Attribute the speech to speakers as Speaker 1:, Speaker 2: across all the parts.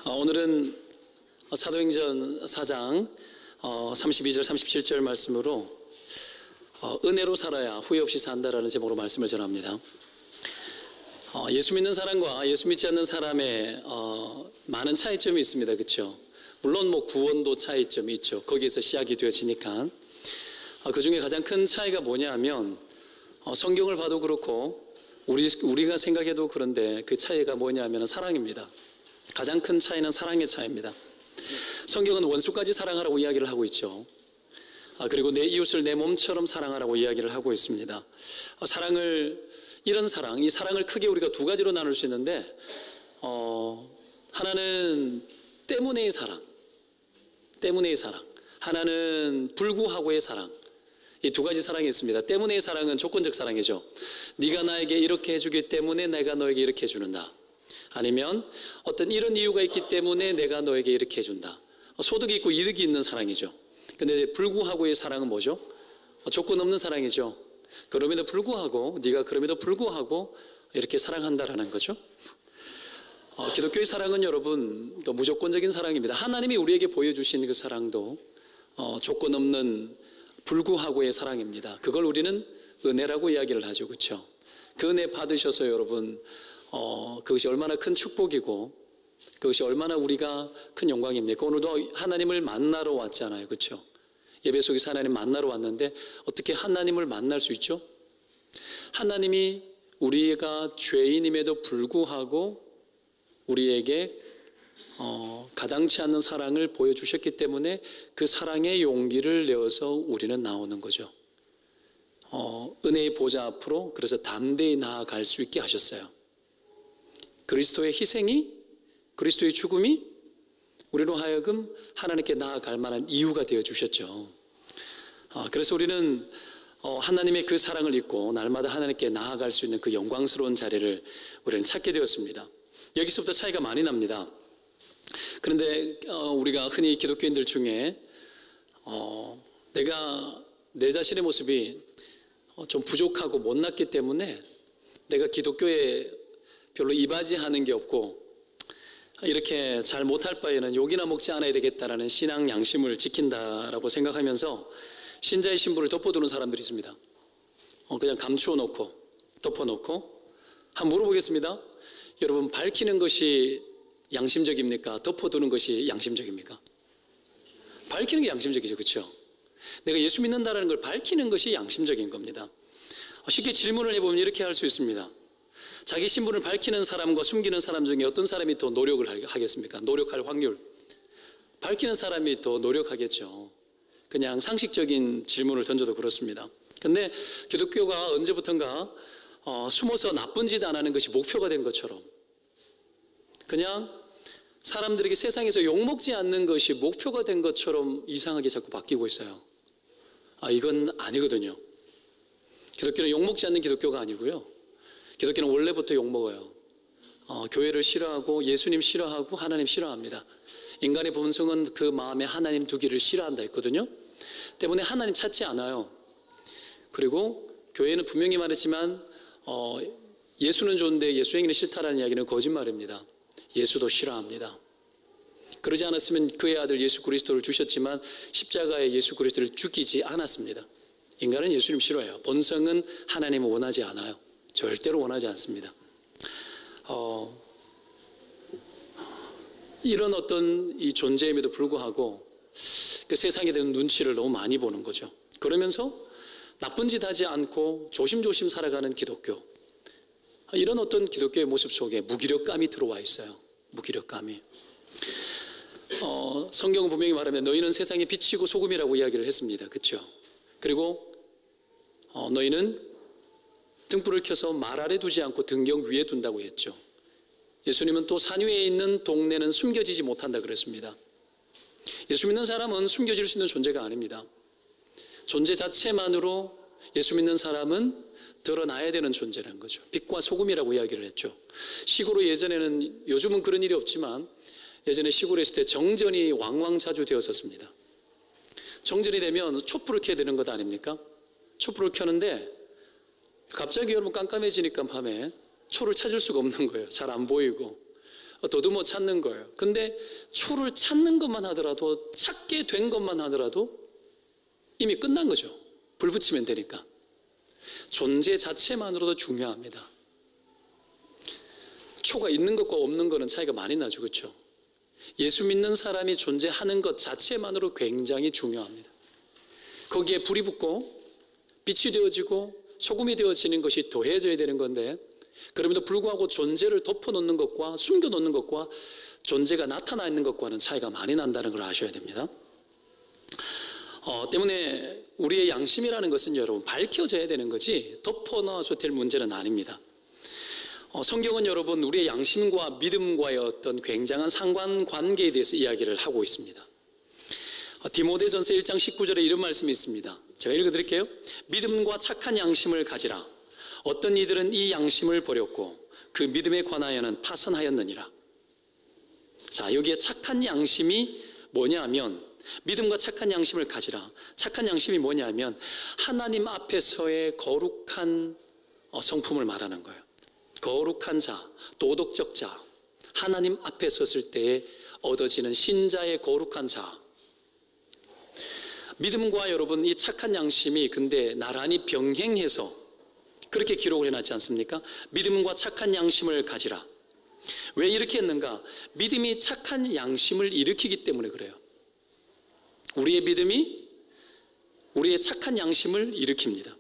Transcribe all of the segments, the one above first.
Speaker 1: 오늘은 사도행전 4장 32절 37절 말씀으로 은혜로 살아야 후회 없이 산다라는 제목으로 말씀을 전합니다. 예수 믿는 사람과 예수 믿지 않는 사람의 많은 차이점이 있습니다. 그렇죠? 물론 구원도 차이점이 있죠. 거기에서 시작이 되어지니까. 그 중에 가장 큰 차이가 뭐냐 하면 성경을 봐도 그렇고 우리가 생각해도 그런데 그 차이가 뭐냐 하면 사랑입니다. 가장 큰 차이는 사랑의 차이입니다. 성경은 원수까지 사랑하라고 이야기를 하고 있죠. 그리고 내 이웃을 내 몸처럼 사랑하라고 이야기를 하고 있습니다. 이 사랑을 크게 우리가 두 가지로 나눌 수 있는데, 하나는 때문에의 사랑, 하나는 불구하고의 사랑. 이 두 가지 사랑이 있습니다. 때문에의 사랑은 조건적 사랑이죠. 네가 나에게 이렇게 해주기 때문에 내가 너에게 이렇게 해주는다. 아니면 어떤 이런 이유가 있기 때문에 내가 너에게 이렇게 해준다. 소득이 있고 이득이 있는 사랑이죠. 근데 불구하고의 사랑은 뭐죠? 조건 없는 사랑이죠. 그럼에도 불구하고, 네가 그럼에도 불구하고 이렇게 사랑한다라는 거죠. 기독교의 사랑은 여러분 무조건적인 사랑입니다. 하나님이 우리에게 보여주신 그 사랑도 조건 없는 불구하고의 사랑입니다. 그걸 우리는 은혜라고 이야기를 하죠. 그렇죠? 그 은혜 받으셔서 여러분 그것이 얼마나 큰 축복이고 그것이 얼마나 우리가 큰 영광입니까? 오늘도 하나님을 만나러 왔잖아요. 그렇죠? 예배 속에서 하나님 만나러 왔는데 어떻게 하나님을 만날 수 있죠? 하나님이 우리가 죄인임에도 불구하고 우리에게 가당치 않는 사랑을 보여주셨기 때문에 그 사랑의 용기를 내어서 우리는 나오는 거죠. 은혜의 보좌 앞으로 그래서 담대히 나아갈 수 있게 하셨어요. 그리스도의 희생이, 그리스도의 죽음이 우리로 하여금 하나님께 나아갈 만한 이유가 되어주셨죠. 그래서 우리는 하나님의 그 사랑을 잊고 날마다 하나님께 나아갈 수 있는 그 영광스러운 자리를 우리는 찾게 되었습니다. 여기서부터 차이가 많이 납니다. 그런데 우리가 흔히 기독교인들 중에 내가 내 자신의 모습이 좀 부족하고 못났기 때문에 내가 기독교에 별로 이바지하는 게 없고 이렇게 잘 못할 바에는 욕이나 먹지 않아야 되겠다라는 신앙 양심을 지킨다라고 생각하면서 신자의 신분을 덮어두는 사람들이 있습니다. 그냥 감추어 놓고 덮어놓고 한번 물어보겠습니다. 여러분, 밝히는 것이 양심적입니까? 덮어두는 것이 양심적입니까? 밝히는 게 양심적이죠. 그렇죠? 내가 예수 믿는다는 걸 밝히는 것이 양심적인 겁니다. 쉽게 질문을 해보면 이렇게 할 수 있습니다. 자기 신분을 밝히는 사람과 숨기는 사람 중에 어떤 사람이 더 노력을 하겠습니까? 노력할 확률. 밝히는 사람이 더 노력하겠죠. 그냥 상식적인 질문을 던져도 그렇습니다. 근데 기독교가 언제부턴가 숨어서 나쁜 짓 안 하는 것이 목표가 된 것처럼 그냥 사람들에게 세상에서 욕먹지 않는 것이 목표가 된 것처럼 이상하게 자꾸 바뀌고 있어요. 이건 아니거든요. 기독교는 욕먹지 않는 기독교가 아니고요. 기독교는 원래부터 욕먹어요. 교회를 싫어하고 예수님 싫어하고 하나님 싫어합니다. 인간의 본성은 그 마음에 하나님 두기를 싫어한다 했거든요. 때문에 하나님 찾지 않아요. 그리고 교회는 분명히 말했지만 예수는 좋은데 예수 행위는 싫다라는 이야기는 거짓말입니다. 예수도 싫어합니다. 그러지 않았으면 그의 아들 예수 그리스도를 주셨지만 십자가에 예수 그리스도를 죽이지 않았습니다. 인간은 예수님 싫어해요. 본성은 하나님을 원하지 않아요. 절대로 원하지 않습니다. 이런 어떤 이 존재임에도 불구하고 그 세상에 대한 눈치를 너무 많이 보는 거죠. 그러면서 나쁜 짓 하지 않고 조심조심 살아가는 기독교, 이런 어떤 기독교의 모습 속에 무기력감이 들어와 있어요. 무기력감이. 성경은 분명히 말하면 너희는 세상의 빛이고 소금이라고 이야기를 했습니다. 그렇죠? 그리고 너희는 등불을 켜서 말 아래 두지 않고 등경 위에 둔다고 했죠. 예수님은 또 산 위에 있는 동네는 숨겨지지 못한다 그랬습니다. 예수 믿는 사람은 숨겨질 수 있는 존재가 아닙니다. 존재 자체만으로 예수 믿는 사람은 드러나야 되는 존재라는 거죠. 빛과 소금이라고 이야기를 했죠. 시골로 예전에는, 요즘은 그런 일이 없지만 예전에 시골에 있을 때 정전이 왕왕자주 되었었습니다. 정전이 되면 촛불을 켜야 되는 것 아닙니까? 촛불을 켜는데 갑자기 여러분 깜깜해지니까 밤에 초를 찾을 수가 없는 거예요. 잘 안 보이고 더듬어 찾는 거예요. 근데 초를 찾는 것만 하더라도, 찾게 된 것만 하더라도 이미 끝난 거죠. 불 붙이면 되니까. 존재 자체만으로도 중요합니다. 초가 있는 것과 없는 것은 차이가 많이 나죠. 그렇죠? 예수 믿는 사람이 존재하는 것 자체만으로 굉장히 중요합니다. 거기에 불이 붙고 빛이 되어지고 소금이 되어지는 것이 더해져야 되는 건데, 그럼에도 불구하고 존재를 덮어놓는 것과 숨겨놓는 것과 존재가 나타나 있는 것과는 차이가 많이 난다는 걸 아셔야 됩니다. 때문에 우리의 양심이라는 것은 여러분 밝혀져야 되는 거지 덮어놔서 될 문제는 아닙니다. 성경은 여러분 우리의 양심과 믿음과의 어떤 굉장한 상관관계에 대해서 이야기를 하고 있습니다. 디모데전서 1장 19절에 이런 말씀이 있습니다. 제가 읽어드릴게요. 믿음과 착한 양심을 가지라. 어떤 이들은 이 양심을 버렸고 그 믿음에 관하여는 파선하였느니라. 자, 여기에 착한 양심이 뭐냐 하면, 믿음과 착한 양심을 가지라. 착한 양심이 뭐냐 하면 하나님 앞에서의 거룩한 성품을 말하는 거예요. 거룩한 자, 도덕적 자, 하나님 앞에 섰을 때에 얻어지는 신자의 거룩한 자. 믿음과 여러분 이 착한 양심이 근데 나란히 병행해서 그렇게 기록을 해놨지 않습니까? 믿음과 착한 양심을 가지라. 왜 이렇게 했는가? 믿음이 착한 양심을 일으키기 때문에 그래요. 우리의 믿음이 우리의 착한 양심을 일으킵니다.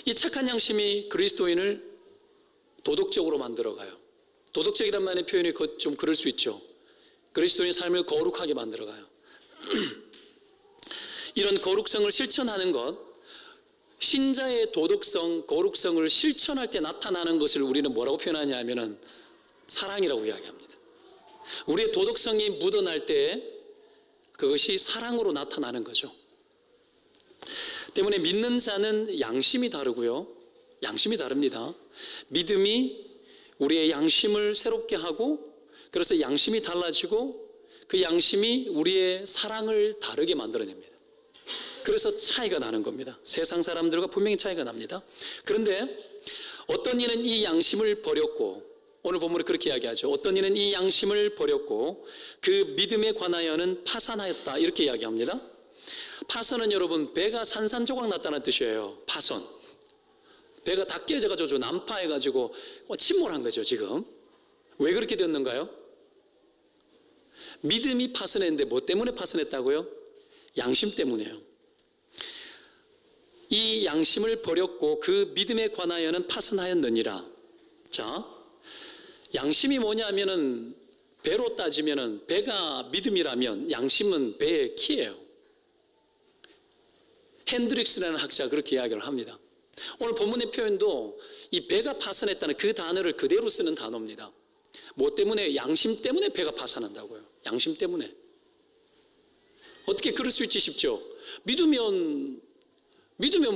Speaker 1: 이 착한 양심이 그리스도인을 도덕적으로 만들어가요. 도덕적이란 말의 표현이 좀 그럴 수 있죠. 그리스도인의 삶을 거룩하게 만들어가요. 이런 거룩성을 실천하는 것, 신자의 도덕성, 거룩성을 실천할 때 나타나는 것을 우리는 뭐라고 표현하냐 하면은 사랑이라고 이야기합니다. 우리의 도덕성이 묻어날 때 그것이 사랑으로 나타나는 거죠. 때문에 믿는 자는 양심이 다르고요. 양심이 다릅니다. 믿음이 우리의 양심을 새롭게 하고, 그래서 양심이 달라지고 그 양심이 우리의 사랑을 다르게 만들어냅니다. 그래서 차이가 나는 겁니다. 세상 사람들과 분명히 차이가 납니다. 그런데 어떤 이는 이 양심을 버렸고, 오늘 본문에 그렇게 이야기하죠. 어떤 이는 이 양심을 버렸고 그 믿음에 관하여는 파산하였다, 이렇게 이야기합니다. 파선은 여러분 배가 산산조각 났다는 뜻이에요. 파선. 배가 다 깨져가지고 난파해가지고 침몰한 거죠. 지금 왜 그렇게 됐는가요? 믿음이 파선했는데 뭐 때문에 파선했다고요? 양심 때문이에요. 이 양심을 버렸고 그 믿음에 관하여는 파선하였느니라. 자, 양심이 뭐냐 하면은 배로 따지면은 배가 믿음이라면 양심은 배의 키예요. 핸드릭스라는 학자가 그렇게 이야기를 합니다. 오늘 본문의 표현도 이 배가 파선했다는 그 단어를 그대로 쓰는 단어입니다. 뭐 때문에? 양심 때문에 배가 파산한다고요. 양심 때문에. 어떻게 그럴 수 있지 싶죠? 믿으면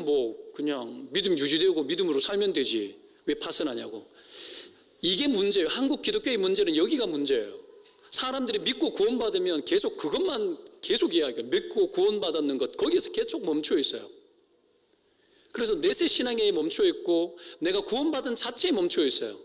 Speaker 1: 뭐 그냥 믿음 유지되고 믿음으로 살면 되지 왜 파산하냐고. 이게 문제예요. 한국 기독교의 문제는 여기가 문제예요. 사람들이 믿고 구원받으면 계속 그것만 계속 이야기해요. 믿고 구원받았는 것, 거기에서 계속 멈춰 있어요. 그래서 내세 신앙에 멈춰 있고 내가 구원받은 자체에 멈춰 있어요.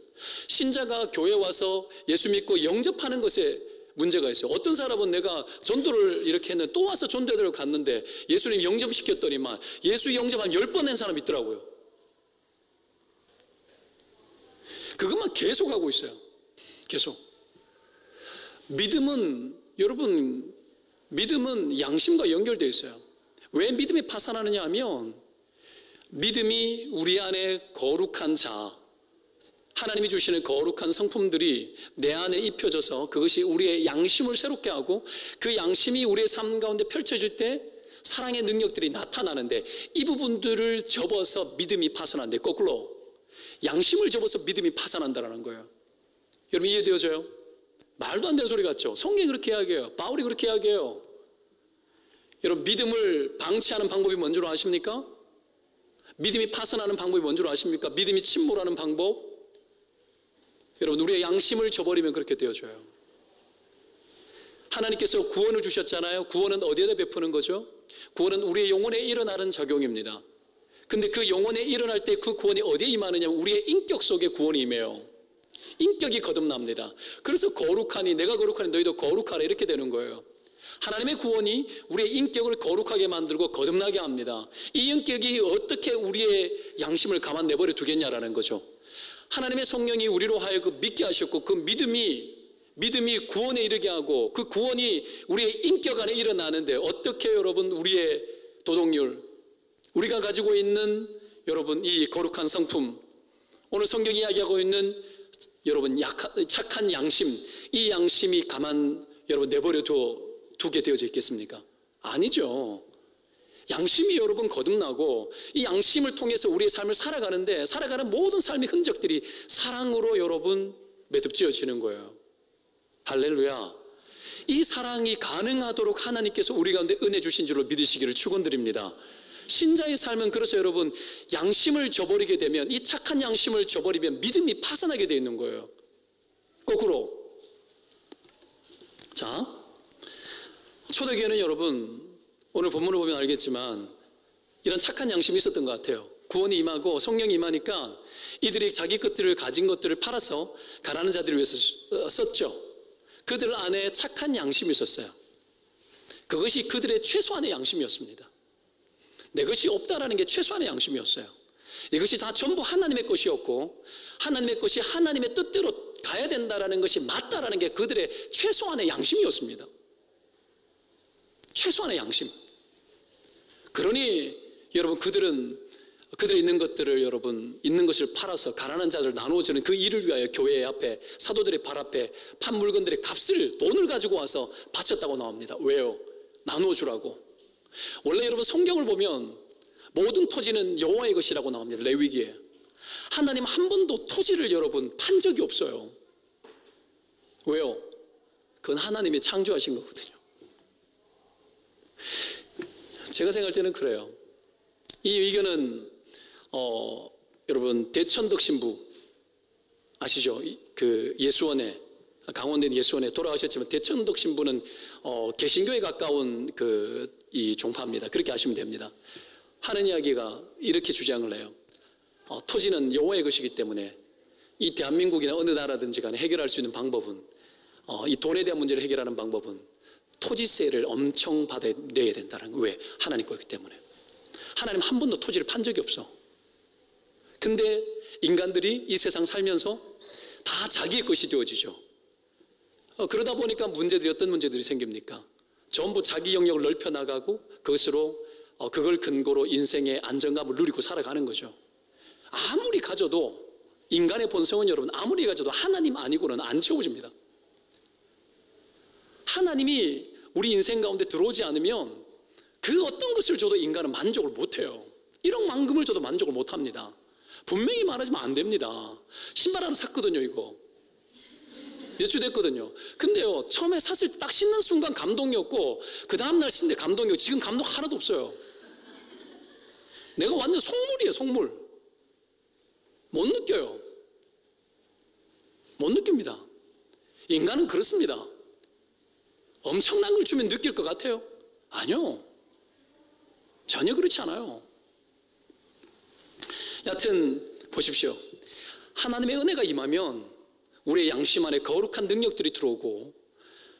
Speaker 1: 신자가 교회 와서 예수 믿고 영접하는 것에 문제가 있어요. 어떤 사람은 내가 전도를 이렇게 했는데 또 와서 전도회를 갔는데 예수님 영접시켰더니만 예수 영접 한 10번 한 사람이 있더라고요. 그것만 계속 하고 있어요. 계속. 믿음은 여러분, 믿음은 양심과 연결되어 있어요. 왜 믿음이 파산하느냐 하면 믿음이 우리 안에 거룩한 자, 하나님이 주시는 거룩한 성품들이 내 안에 입혀져서 그것이 우리의 양심을 새롭게 하고 그 양심이 우리의 삶 가운데 펼쳐질 때 사랑의 능력들이 나타나는데 이 부분들을 접어서 믿음이 파산한데 거꾸로 양심을 접어서 믿음이 파산한다는 거예요. 여러분 이해되어져요? 말도 안 되는 소리 같죠? 성경이 그렇게 이야기해요. 바울이 그렇게 이야기해요. 여러분 믿음을 방치하는 방법이 뭔 줄 아십니까? 믿음이 파산하는 방법이 뭔 줄 아십니까? 믿음이 침몰하는 방법. 여러분 우리의 양심을 저버리면 그렇게 되어져요. 하나님께서 구원을 주셨잖아요. 구원은 어디에다 베푸는 거죠? 구원은 우리의 영혼에 일어나는 작용입니다. 근데 그 영혼에 일어날 때 그 구원이 어디에 임하느냐? 우리의 인격 속에 구원이 임해요. 인격이 거듭납니다. 그래서 거룩하니 내가 거룩하니 너희도 거룩하라 이렇게 되는 거예요. 하나님의 구원이 우리의 인격을 거룩하게 만들고 거듭나게 합니다. 이 인격이 어떻게 우리의 양심을 가만 내버려 두겠냐라는 거죠. 하나님의 성령이 우리로 하여금 믿게 하셨고 그 믿음이 구원에 이르게 하고 그 구원이 우리의 인격 안에 일어나는데 어떻게 여러분 우리의 도덕률, 우리가 가지고 있는 여러분 이 거룩한 성품, 오늘 성경이 이야기하고 있는 여러분 착한 양심, 이 양심이 가만 여러분 내버려 두게 되어져 있겠습니까? 아니죠. 양심이 여러분 거듭나고 이 양심을 통해서 우리의 삶을 살아가는데 살아가는 모든 삶의 흔적들이 사랑으로 여러분 매듭지어지는 거예요. 할렐루야. 이 사랑이 가능하도록 하나님께서 우리 가운데 은혜 주신 줄로 믿으시기를 축원드립니다. 신자의 삶은 그래서 여러분 양심을 저버리게 되면 이 착한 양심을 저버리면 믿음이 파산하게 되어 있는 거예요. 거꾸로. 자, 초대교회는 여러분 오늘 본문을 보면 알겠지만 이런 착한 양심이 있었던 것 같아요. 구원이 임하고 성령이 임하니까 이들이 자기 것들을 가진 것들을 팔아서 가난한 자들을 위해서 썼죠. 그들 안에 착한 양심이 있었어요. 그것이 그들의 최소한의 양심이었습니다. 내 것이 없다라는 게 최소한의 양심이었어요. 이것이 다 전부 하나님의 것이었고 하나님의 것이 하나님의 뜻대로 가야 된다라는 것이 맞다라는 게 그들의 최소한의 양심이었습니다. 최소한의 양심. 그러니 여러분 그들이 있는 것들을 여러분 있는 것을 팔아서 가난한 자들 나누어주는 그 일을 위하여 교회 앞에 사도들의 발 앞에 판 물건들의 값을 돈을 가지고 와서 바쳤다고 나옵니다. 왜요? 나누어주라고. 원래 여러분 성경을 보면 모든 토지는 여호와의 것이라고 나옵니다. 레위기에. 하나님 한 번도 토지를 여러분 판 적이 없어요. 왜요? 그건 하나님이 창조하신 거거든요. 제가 생각할 때는 그래요. 이 의견은 여러분 대천덕 신부 아시죠? 그 예수원에 강원도 예수원에 돌아가셨지만 대천덕 신부는 개신교에 가까운 이 종파입니다. 그렇게 아시면 됩니다. 하는 이야기가 이렇게 주장을 해요. 토지는 여호와의 것이기 때문에 이 대한민국이나 어느 나라든지 간에 해결할 수 있는 방법은 이 돈에 대한 문제를 해결하는 방법은 토지세를 엄청 받아내야 된다는 거예요. 왜? 하나님 거기 때문에. 하나님 한 번도 토지를 판 적이 없어. 근데 인간들이 이 세상 살면서 다 자기의 것이 되어지죠. 그러다 보니까 어떤 문제들이 생깁니까? 전부 자기 영역을 넓혀 나가고 그걸 근거로 인생의 안정감을 누리고 살아가는 거죠. 아무리 가져도 인간의 본성은 여러분 아무리 가져도 하나님 아니고는 안 채워집니다. 하나님이 우리 인생 가운데 들어오지 않으면 그 어떤 것을 줘도 인간은 만족을 못해요. 1억만금을 줘도 만족을 못합니다. 분명히 말하지만 안 됩니다. 신발 하나 샀거든요. 이거 몇 주 됐거든요. 근데요 처음에 샀을 때 딱 신는 순간 감동이었고 그 다음날 신는데 감동이었고 지금 감동 하나도 없어요. 내가 완전 속물이에요. 속물. 못 느껴요. 못 느낍니다. 인간은 그렇습니다. 엄청난 걸 주면 느낄 것 같아요? 아니요. 전혀 그렇지 않아요. 여하튼 보십시오. 하나님의 은혜가 임하면 우리의 양심 안에 거룩한 능력들이 들어오고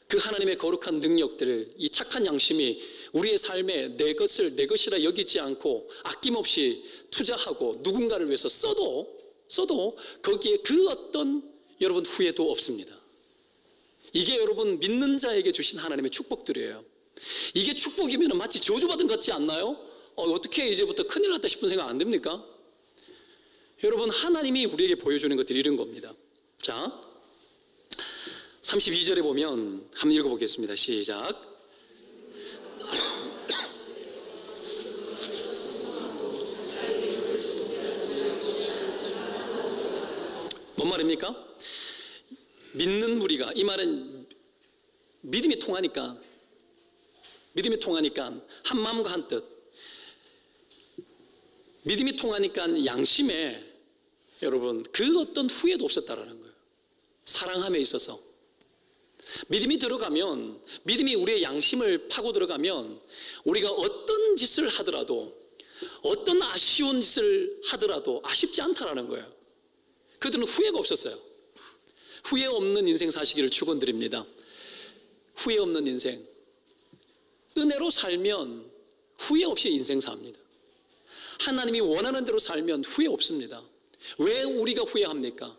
Speaker 1: 그 하나님의 거룩한 능력들을 이 착한 양심이 우리의 삶에 내 것이라 여기지 않고 아낌없이 투자하고 누군가를 위해서 써도 거기에 그 어떤 여러분 후회도 없습니다. 이게 여러분 믿는 자에게 주신 하나님의 축복들이에요. 이게 축복이면 마치 저주받은 것 같지 않나요? 어떻게 이제부터 큰일 났다 싶은 생각 안 됩니까? 여러분 하나님이 우리에게 보여주는 것들이 이런 겁니다. 자 32절에 보면 한번 읽어보겠습니다. 시작. 뭔 말입니까? 믿는 무리가, 이 말은 믿음이 통하니까 한 마음과 한 뜻, 믿음이 통하니까 양심에 여러분 그 어떤 후회도 없었다라는 거예요. 사랑함에 있어서 믿음이 들어가면, 믿음이 우리의 양심을 파고 들어가면 우리가 어떤 짓을 하더라도, 어떤 아쉬운 짓을 하더라도 아쉽지 않다라는 거예요. 그들은 후회가 없었어요. 후회 없는 인생 사시기를 축원드립니다. 후회 없는 인생. 은혜로 살면 후회 없이 인생 삽니다. 하나님이 원하는 대로 살면 후회 없습니다. 왜 우리가 후회합니까?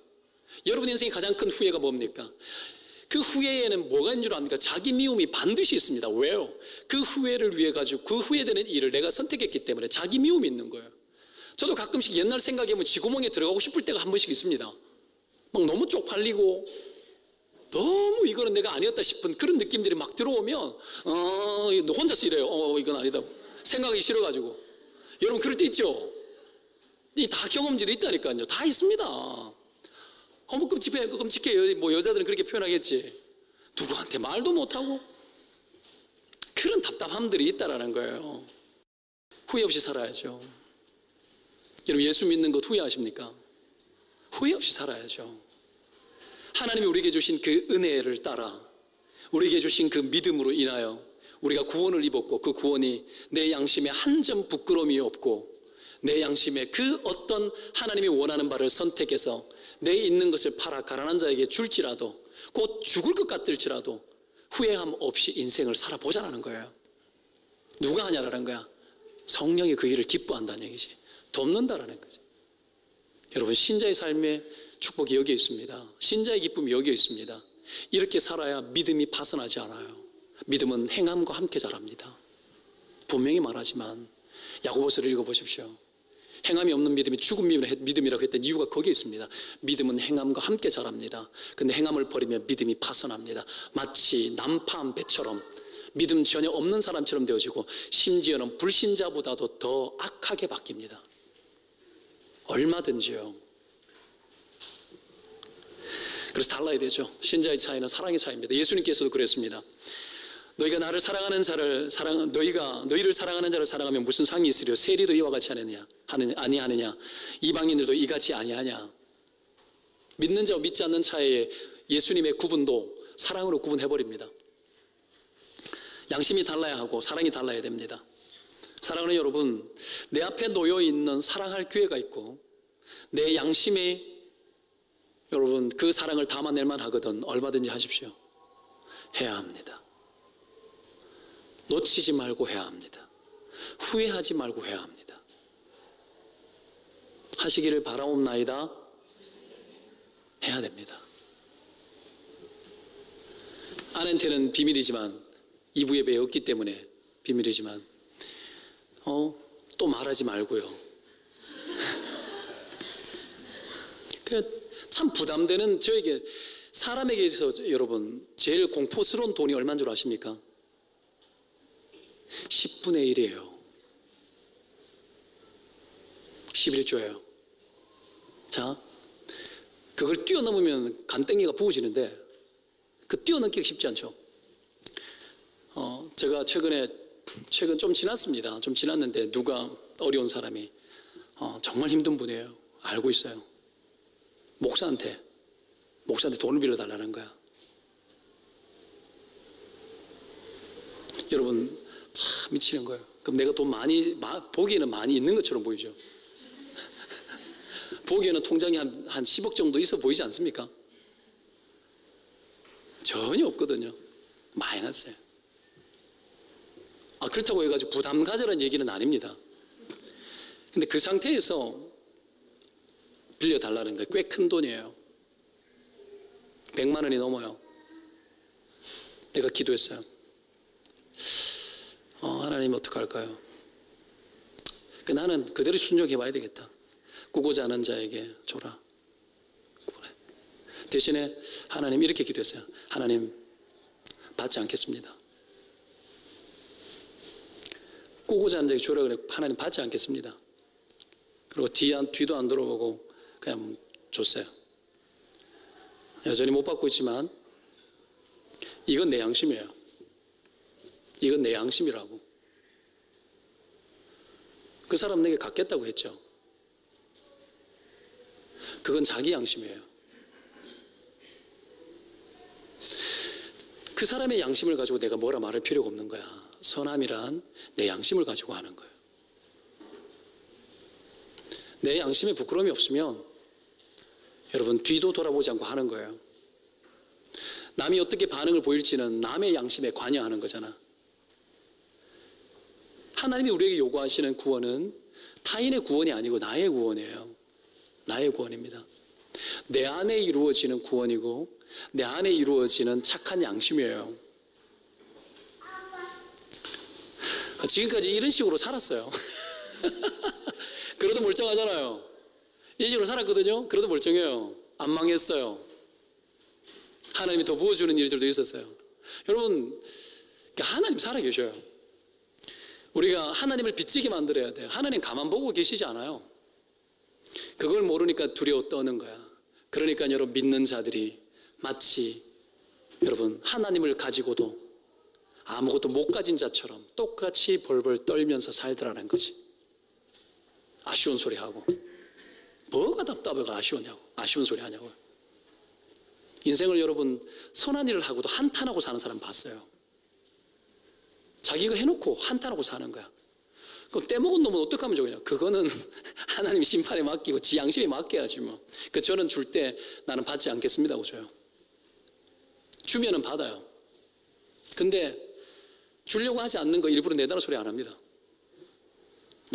Speaker 1: 여러분 인생의 가장 큰 후회가 뭡니까? 그 후회에는 뭐가 있는 줄 압니까? 자기 미움이 반드시 있습니다. 왜요? 그 후회를 위해 가지고 그 후회되는 일을 내가 선택했기 때문에 자기 미움이 있는 거예요. 저도 가끔씩 옛날 생각해보면 쥐구멍에 들어가고 싶을 때가 한 번씩 있습니다. 막 너무 쪽팔리고 너무 이거는 내가 아니었다 싶은 그런 느낌들이 막 들어오면 혼자서 이래요. 이건 아니다. 생각하기 싫어가지고. 여러분 그럴 때 있죠? 이 다 경험들이 있다니까요. 다 있습니다. 뭐 끔찍해. 뭐 여자들은 그렇게 표현하겠지. 누구한테 말도 못하고 그런 답답함들이 있다라는 거예요. 후회 없이 살아야죠. 여러분 예수 믿는 것 후회하십니까? 후회 없이 살아야죠. 하나님이 우리에게 주신 그 은혜를 따라 우리에게 주신 그 믿음으로 인하여 우리가 구원을 입었고 그 구원이 내 양심에 한 점 부끄러움이 없고 내 양심에 그 어떤 하나님이 원하는 바를 선택해서 내 있는 것을 팔아 가난한 자에게 줄지라도 곧 죽을 것 같을지라도 후회함 없이 인생을 살아보자라는 거예요. 누가 하냐라는 거야? 성령이 그 일을 기뻐한다는 얘기지. 돕는다라는 거지. 여러분 신자의 삶의 축복이 여기에 있습니다. 신자의 기쁨이 여기에 있습니다. 이렇게 살아야 믿음이 파산하지 않아요. 믿음은 행함과 함께 자랍니다. 분명히 말하지만 야고보서를 읽어보십시오. 행함이 없는 믿음이 죽은 믿음이라고 했던 이유가 거기에 있습니다. 믿음은 행함과 함께 자랍니다. 근데 행함을 버리면 믿음이 파산합니다. 마치 난파한 배처럼 믿음 전혀 없는 사람처럼 되어지고 심지어는 불신자보다도 더 악하게 바뀝니다. 얼마든지요. 그래서 달라야 되죠. 신자의 차이는 사랑의 차이입니다. 예수님께서도 그랬습니다. 너희가 나를 사랑하는 자를 너희를 사랑하는 자를 사랑하면 무슨 상이 있으리요? 세리도 이와 같이 아니하느냐? 이방인들도 이같이 아니하냐? 믿는 자와 믿지 않는 자의 예수님의 구분도 사랑으로 구분해버립니다. 양심이 달라야 하고 사랑이 달라야 됩니다. 사랑하는 여러분, 내 앞에 놓여 있는 사랑할 기회가 있고 내 양심에 여러분 그 사랑을 담아낼 만하거든 얼마든지 하십시오. 해야 합니다. 놓치지 말고 해야 합니다. 후회하지 말고 해야 합니다. 하시기를 바라옵나이다. 해야 됩니다. 아내한테는 비밀이지만 이부 예배에 없기 때문에 비밀이지만 또 말하지 말고요. 참 부담되는 저에게 사람에게 있어서 여러분 제일 공포스러운 돈이 얼마인 줄 아십니까? 10분의 1이에요. 11조예요. 자, 그걸 뛰어넘으면 간땡이가 부어지는데 그 뛰어넘기가 쉽지 않죠. 제가 최근 좀 지났습니다. 좀 지났는데 누가 어려운 사람이 정말 힘든 분이에요. 알고 있어요. 목사한테 돈을 빌려달라는 거야. 여러분 참 미치는 거예요. 그럼 내가 돈 보기에는 많이 있는 것처럼 보이죠. 보기에는 통장에 한 10억 정도 있어 보이지 않습니까? 전혀 없거든요. 마이너스예요. 그렇다고 해가지고 부담 가져라는 얘기는 아닙니다. 근데 그 상태에서 빌려달라는 게 꽤 큰 돈이에요. 100만 원이 넘어요. 내가 기도했어요. 하나님 어떡할까요? 나는 그대로 순종해 봐야 되겠다. 꾸고자 하는 자에게 줘라. 그래. 대신에 하나님 이렇게 기도했어요. 하나님 받지 않겠습니다. 꾸고자 하는 자에게 줘라 그래. 하나님 받지 않겠습니다. 그리고 뒤도 안 돌아보고 그냥 줬어요. 여전히 못 받고 있지만 이건 내 양심이에요. 이건 내 양심이라고. 그 사람 내게 갖겠다고 했죠. 그건 자기 양심이에요. 그 사람의 양심을 가지고 내가 뭐라 말할 필요가 없는 거야. 선함이란 내 양심을 가지고 하는 거예요. 내 양심에 부끄러움이 없으면 여러분 뒤도 돌아보지 않고 하는 거예요. 남이 어떻게 반응을 보일지는 남의 양심에 관여하는 거잖아. 하나님이 우리에게 요구하시는 구원은 타인의 구원이 아니고 나의 구원이에요. 나의 구원입니다. 내 안에 이루어지는 구원이고 내 안에 이루어지는 착한 양심이에요. 지금까지 이런 식으로 살았어요. 그래도 멀쩡하잖아요. 이런 식으로 살았거든요. 그래도 멀쩡해요. 안 망했어요. 하나님이 더 부어주는 일들도 있었어요. 여러분, 하나님 살아계셔요. 우리가 하나님을 빚지게 만들어야 돼요. 하나님 가만 보고 계시지 않아요. 그걸 모르니까 두려워 떠는 거야. 그러니까 여러분, 믿는 자들이 마치 여러분 하나님을 가지고도 아무것도 못 가진 자처럼 똑같이 벌벌 떨면서 살더라는 거지. 아쉬운 소리 하고. 뭐가 답답하고 아쉬우냐고. 아쉬운 소리 하냐고. 인생을 여러분 선한 일을 하고도 한탄하고 사는 사람 봤어요. 자기가 해놓고 한탄하고 사는 거야. 그럼 떼먹은 놈은 어떡하면 좋으냐. 그거는 하나님 심판에 맡기고 지 양심에 맡겨야지 뭐. 저는 줄 때 나는 받지 않겠습니다 하고 줘요. 주면은 받아요. 근데 주려고 하지 않는 거 일부러 내달라 소리 안 합니다.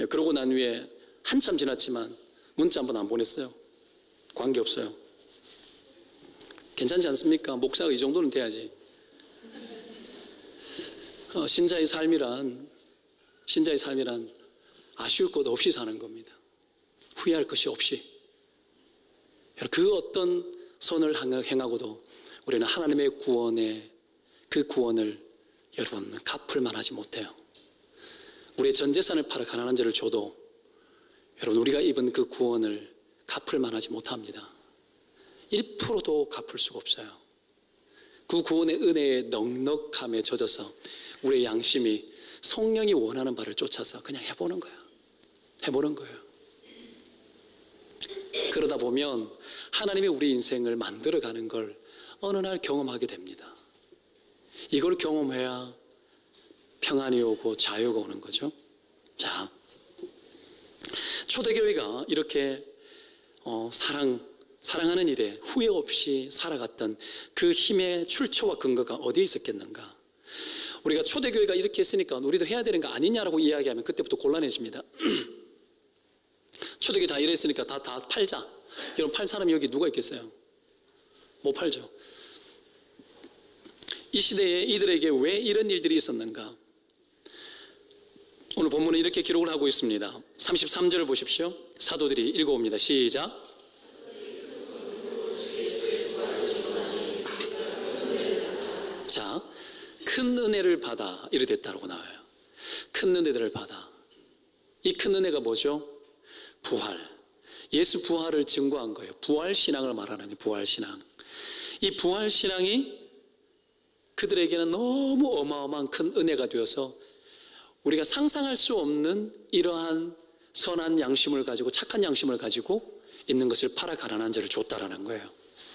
Speaker 1: 그러고 난 후에 한참 지났지만 문자 한번 안 보냈어요. 관계없어요. 괜찮지 않습니까? 목사가 이 정도는 돼야지. 신자의 삶이란 아쉬울 것 없이 사는 겁니다. 후회할 것이 없이. 그 어떤 선을 행하고도 우리는 하나님의 구원에 그 구원을 여러분 갚을 만하지 못해요. 우리의 전 재산을 팔아 가난한 자를 줘도 여러분 우리가 입은 그 구원을 갚을 만하지 못합니다. 1%도 갚을 수가 없어요. 그 구원의 은혜의 넉넉함에 젖어서 우리의 양심이 성령이 원하는 바를 쫓아서 그냥 해보는 거야. 해보는 거예요. 그러다 보면 하나님이 우리 인생을 만들어가는 걸 어느 날 경험하게 됩니다. 이걸 경험해야 평안이 오고 자유가 오는 거죠. 자, 초대교회가 이렇게 사랑하는 일에 후회 없이 살아갔던 그 힘의 출처와 근거가 어디에 있었겠는가? 우리가 초대교회가 이렇게 했으니까 우리도 해야 되는 거 아니냐라고 이야기하면 그때부터 곤란해집니다. 초대교회 다 이랬으니까 다 팔자. 여러분 팔 사람이 여기 누가 있겠어요? 못 팔죠. 이 시대에 이들에게 왜 이런 일들이 있었는가? 오늘 본문은 이렇게 기록을 하고 있습니다. 33절을 보십시오. 사도들이 읽어옵니다. 시작. 자, 큰 은혜를 받아 이르됐다라고 나와요. 큰 은혜들을 받아. 이 큰 은혜가 뭐죠? 부활. 예수 부활을 증거한 거예요. 부활 신앙을 말하는 거예요. 부활 신앙. 이 부활 신앙이 그들에게는 너무 어마어마한 큰 은혜가 되어서 우리가 상상할 수 없는 이러한 선한 양심을 가지고 착한 양심을 가지고 있는 것을 팔아 가난한 자를 줬다라는 거예요.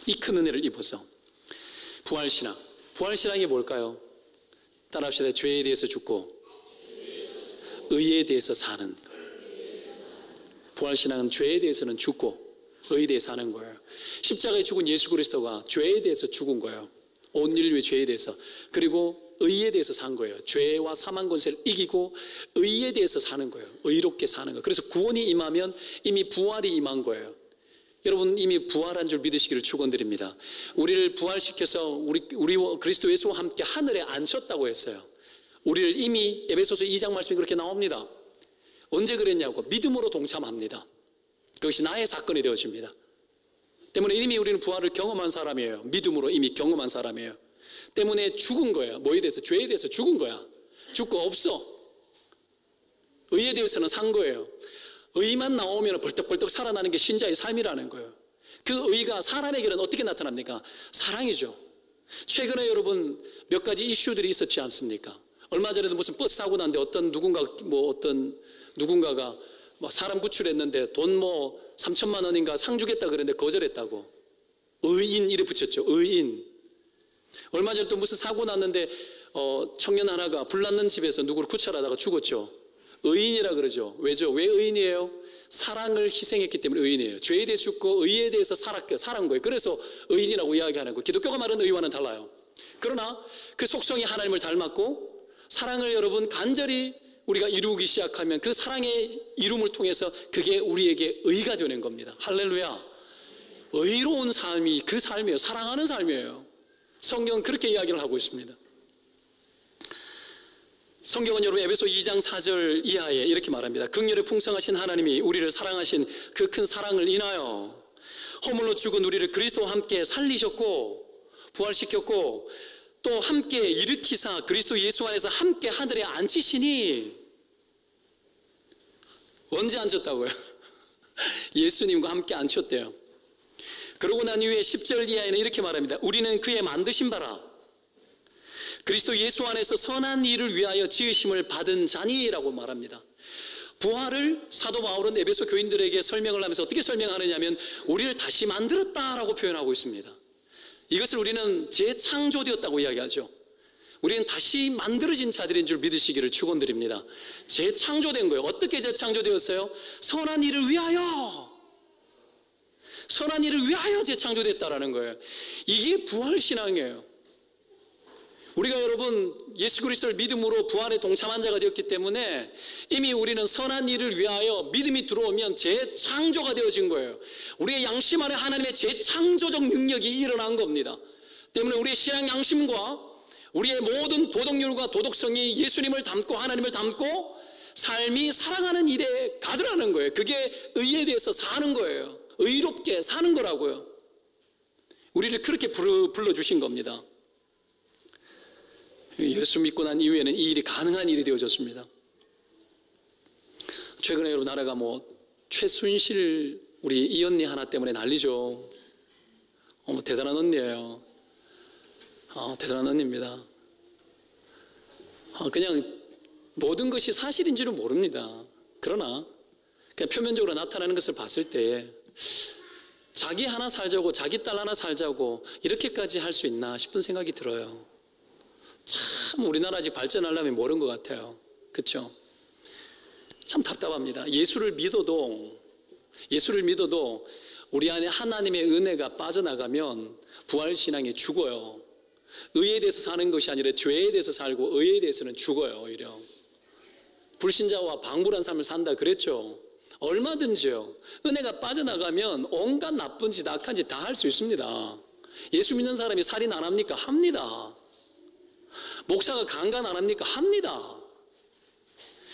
Speaker 1: 이 큰 은혜를 입어서. 부활 신앙. 부활 신앙이 뭘까요? 따라합시다. 죄에 대해서 죽고 의에 대해서 사는 거예요. 부활 신앙은 죄에 대해서는 죽고 의에 대해서 사는 거예요. 십자가에 죽은 예수 그리스도가 죄에 대해서 죽은 거예요. 온 인류의 죄에 대해서. 그리고 의에 대해서 산 거예요. 죄와 사망 권세를 이기고 의에 대해서 사는 거예요. 의롭게 사는 거예요. 그래서 구원이 임하면 이미 부활이 임한 거예요. 여러분 이미 부활한 줄 믿으시기를 축원드립니다. 우리를 부활시켜서 우리 그리스도 예수와 함께 하늘에 앉혔다고 했어요. 우리를 이미 에베소서 2장 말씀이 그렇게 나옵니다. 언제 그랬냐고? 믿음으로 동참합니다. 그것이 나의 사건이 되어집니다. 때문에 이미 우리는 부활을 경험한 사람이에요. 믿음으로 이미 경험한 사람이에요. 때문에 죽은 거예요. 뭐에 대해서? 죄에 대해서 죽은 거야. 죽고 없어. 의에 대해서는 산 거예요. 의만 나오면 벌떡벌떡 살아나는 게 신자의 삶이라는 거예요. 그 의가 사람에게는 어떻게 나타납니까? 사랑이죠. 최근에 여러분 몇 가지 이슈들이 있었지 않습니까? 얼마 전에도 무슨 버스 사고 났는데 어떤 누군가가 막 사람 구출했는데 돈 3천만 원인가 상 주겠다 그랬는데 거절했다고. 의인 이래 붙였죠. 의인. 얼마 전에 또 무슨 사고 났는데 청년 하나가 불났는 집에서 누구를 구출하다가 죽었죠. 의인이라 그러죠. 왜죠? 왜 의인이에요? 사랑을 희생했기 때문에 의인이에요. 죄에 대해 죽고 의에 대해서 살은 거예요. 그래서 의인이라고 이야기하는 거예요. 기독교가 말하는 의와는 달라요. 그러나 그 속성이 하나님을 닮았고 사랑을 여러분 간절히 우리가 이루기 시작하면 그 사랑의 이룸을 통해서 그게 우리에게 의가 되는 겁니다. 할렐루야. 의로운 삶이 그 삶이에요. 사랑하는 삶이에요. 성경은 그렇게 이야기를 하고 있습니다. 성경은 여러분 에베소 2장 4절 이하에 이렇게 말합니다. 긍휼에 풍성하신 하나님이 우리를 사랑하신 그 큰 사랑을 인하여 허물로 죽은 우리를 그리스도와 함께 살리셨고 부활시켰고 또 함께 일으키사 그리스도 예수 안에서 함께 하늘에 앉히시니. 언제 앉혔다고요? 예수님과 함께 앉혔대요. 그러고 난 이후에 10절 이하에는 이렇게 말합니다. 우리는 그의 만드신 바라 그리스도 예수 안에서 선한 일을 위하여 지으심을 받은 자니라고 말합니다. 부활을 사도 바울은 에베소 교인들에게 설명을 하면서 어떻게 설명하느냐면 우리를 다시 만들었다라고 표현하고 있습니다. 이것을 우리는 재창조되었다고 이야기하죠. 우리는 다시 만들어진 자들인 줄 믿으시기를 축원드립니다. 재창조된 거예요. 어떻게 재창조되었어요? 선한 일을 위하여. 선한 일을 위하여 재창조됐다라는 거예요. 이게 부활신앙이에요. 우리가 여러분 예수 그리스도를 믿음으로 부활에 동참한 자가 되었기 때문에 이미 우리는 선한 일을 위하여 믿음이 들어오면 재창조가 되어진 거예요. 우리의 양심 안에 하나님의 재창조적 능력이 일어난 겁니다. 때문에 우리의 신앙 양심과 우리의 모든 도덕률과 도덕성이 예수님을 닮고 하나님을 닮고 삶이 사랑하는 일에 가득하는 거예요. 그게 의에 대해서 사는 거예요. 의롭게 사는 거라고요. 우리를 그렇게 불러주신 겁니다. 예수 믿고 난 이후에는 이 일이 가능한 일이 되어졌습니다. 최근에 여러분 나라가 최순실 우리 이 언니 하나 때문에 난리죠. 대단한 언니예요. 대단한 언니입니다. 그냥 모든 것이 사실인 줄은 모릅니다. 그러나 그냥 표면적으로 나타나는 것을 봤을 때 자기 하나 살자고 자기 딸 하나 살자고 이렇게까지 할 수 있나 싶은 생각이 들어요. 참 우리나라 아직 발전하려면 모른 것 같아요. 그렇죠? 참 답답합니다. 예수를 믿어도 우리 안에 하나님의 은혜가 빠져나가면 부활신앙이 죽어요. 의에 대해서 사는 것이 아니라 죄에 대해서 살고 의에 대해서는 죽어요. 오히려 불신자와 방불한 삶을 산다 그랬죠. 얼마든지요. 은혜가 빠져나가면 온갖 나쁜 짓 악한 짓 다 할 수 있습니다. 예수 믿는 사람이 살인 안 합니까? 합니다. 목사가 강간 안 합니까? 합니다.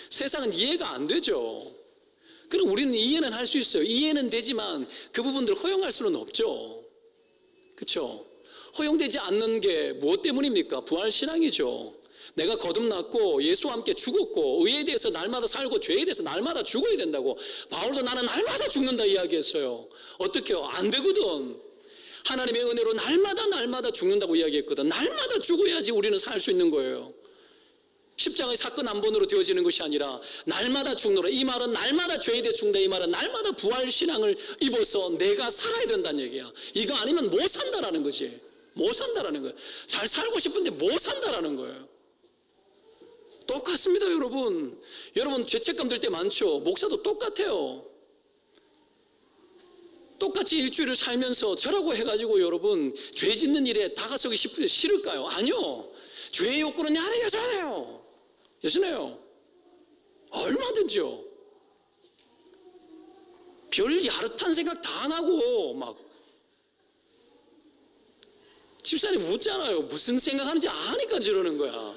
Speaker 1: 세상은 이해가 안 되죠. 그럼 우리는 이해는 할 수 있어요. 이해는 되지만 그 부분들을 허용할 수는 없죠. 그렇죠? 허용되지 않는 게 무엇 때문입니까? 부활신앙이죠. 내가 거듭났고 예수와 함께 죽었고 의에 대해서 날마다 살고 죄에 대해서 날마다 죽어야 된다고. 바울도 나는 날마다 죽는다 이야기했어요. 어떻게요? 안 되거든. 하나님의 은혜로 날마다 죽는다고 이야기했거든. 날마다 죽어야지 우리는 살 수 있는 거예요. 십자가의 사건 한 번으로 되어지는 것이 아니라 날마다 죽노라. 이 말은 날마다 죄에 대해 죽는다. 이 말은 날마다 부활신앙을 입어서 내가 살아야 된다는 얘기야. 이거 아니면 못 산다라는 거지. 못 산다라는 거예요. 잘 살고 싶은데 못 산다라는 거예요. 똑같습니다. 여러분 죄책감 들 때 많죠. 목사도 똑같아요. 똑같이 일주일을 살면서 저라고 해가지고 여러분 죄 짓는 일에 다가서기 싫을까요? 아니요. 죄의 욕구는 안에 여전해요. 얼마든지요. 별 야릇한 생각 다 안 하고 막 집사님 묻잖아요. 무슨 생각하는지 아니까 저러는 거야.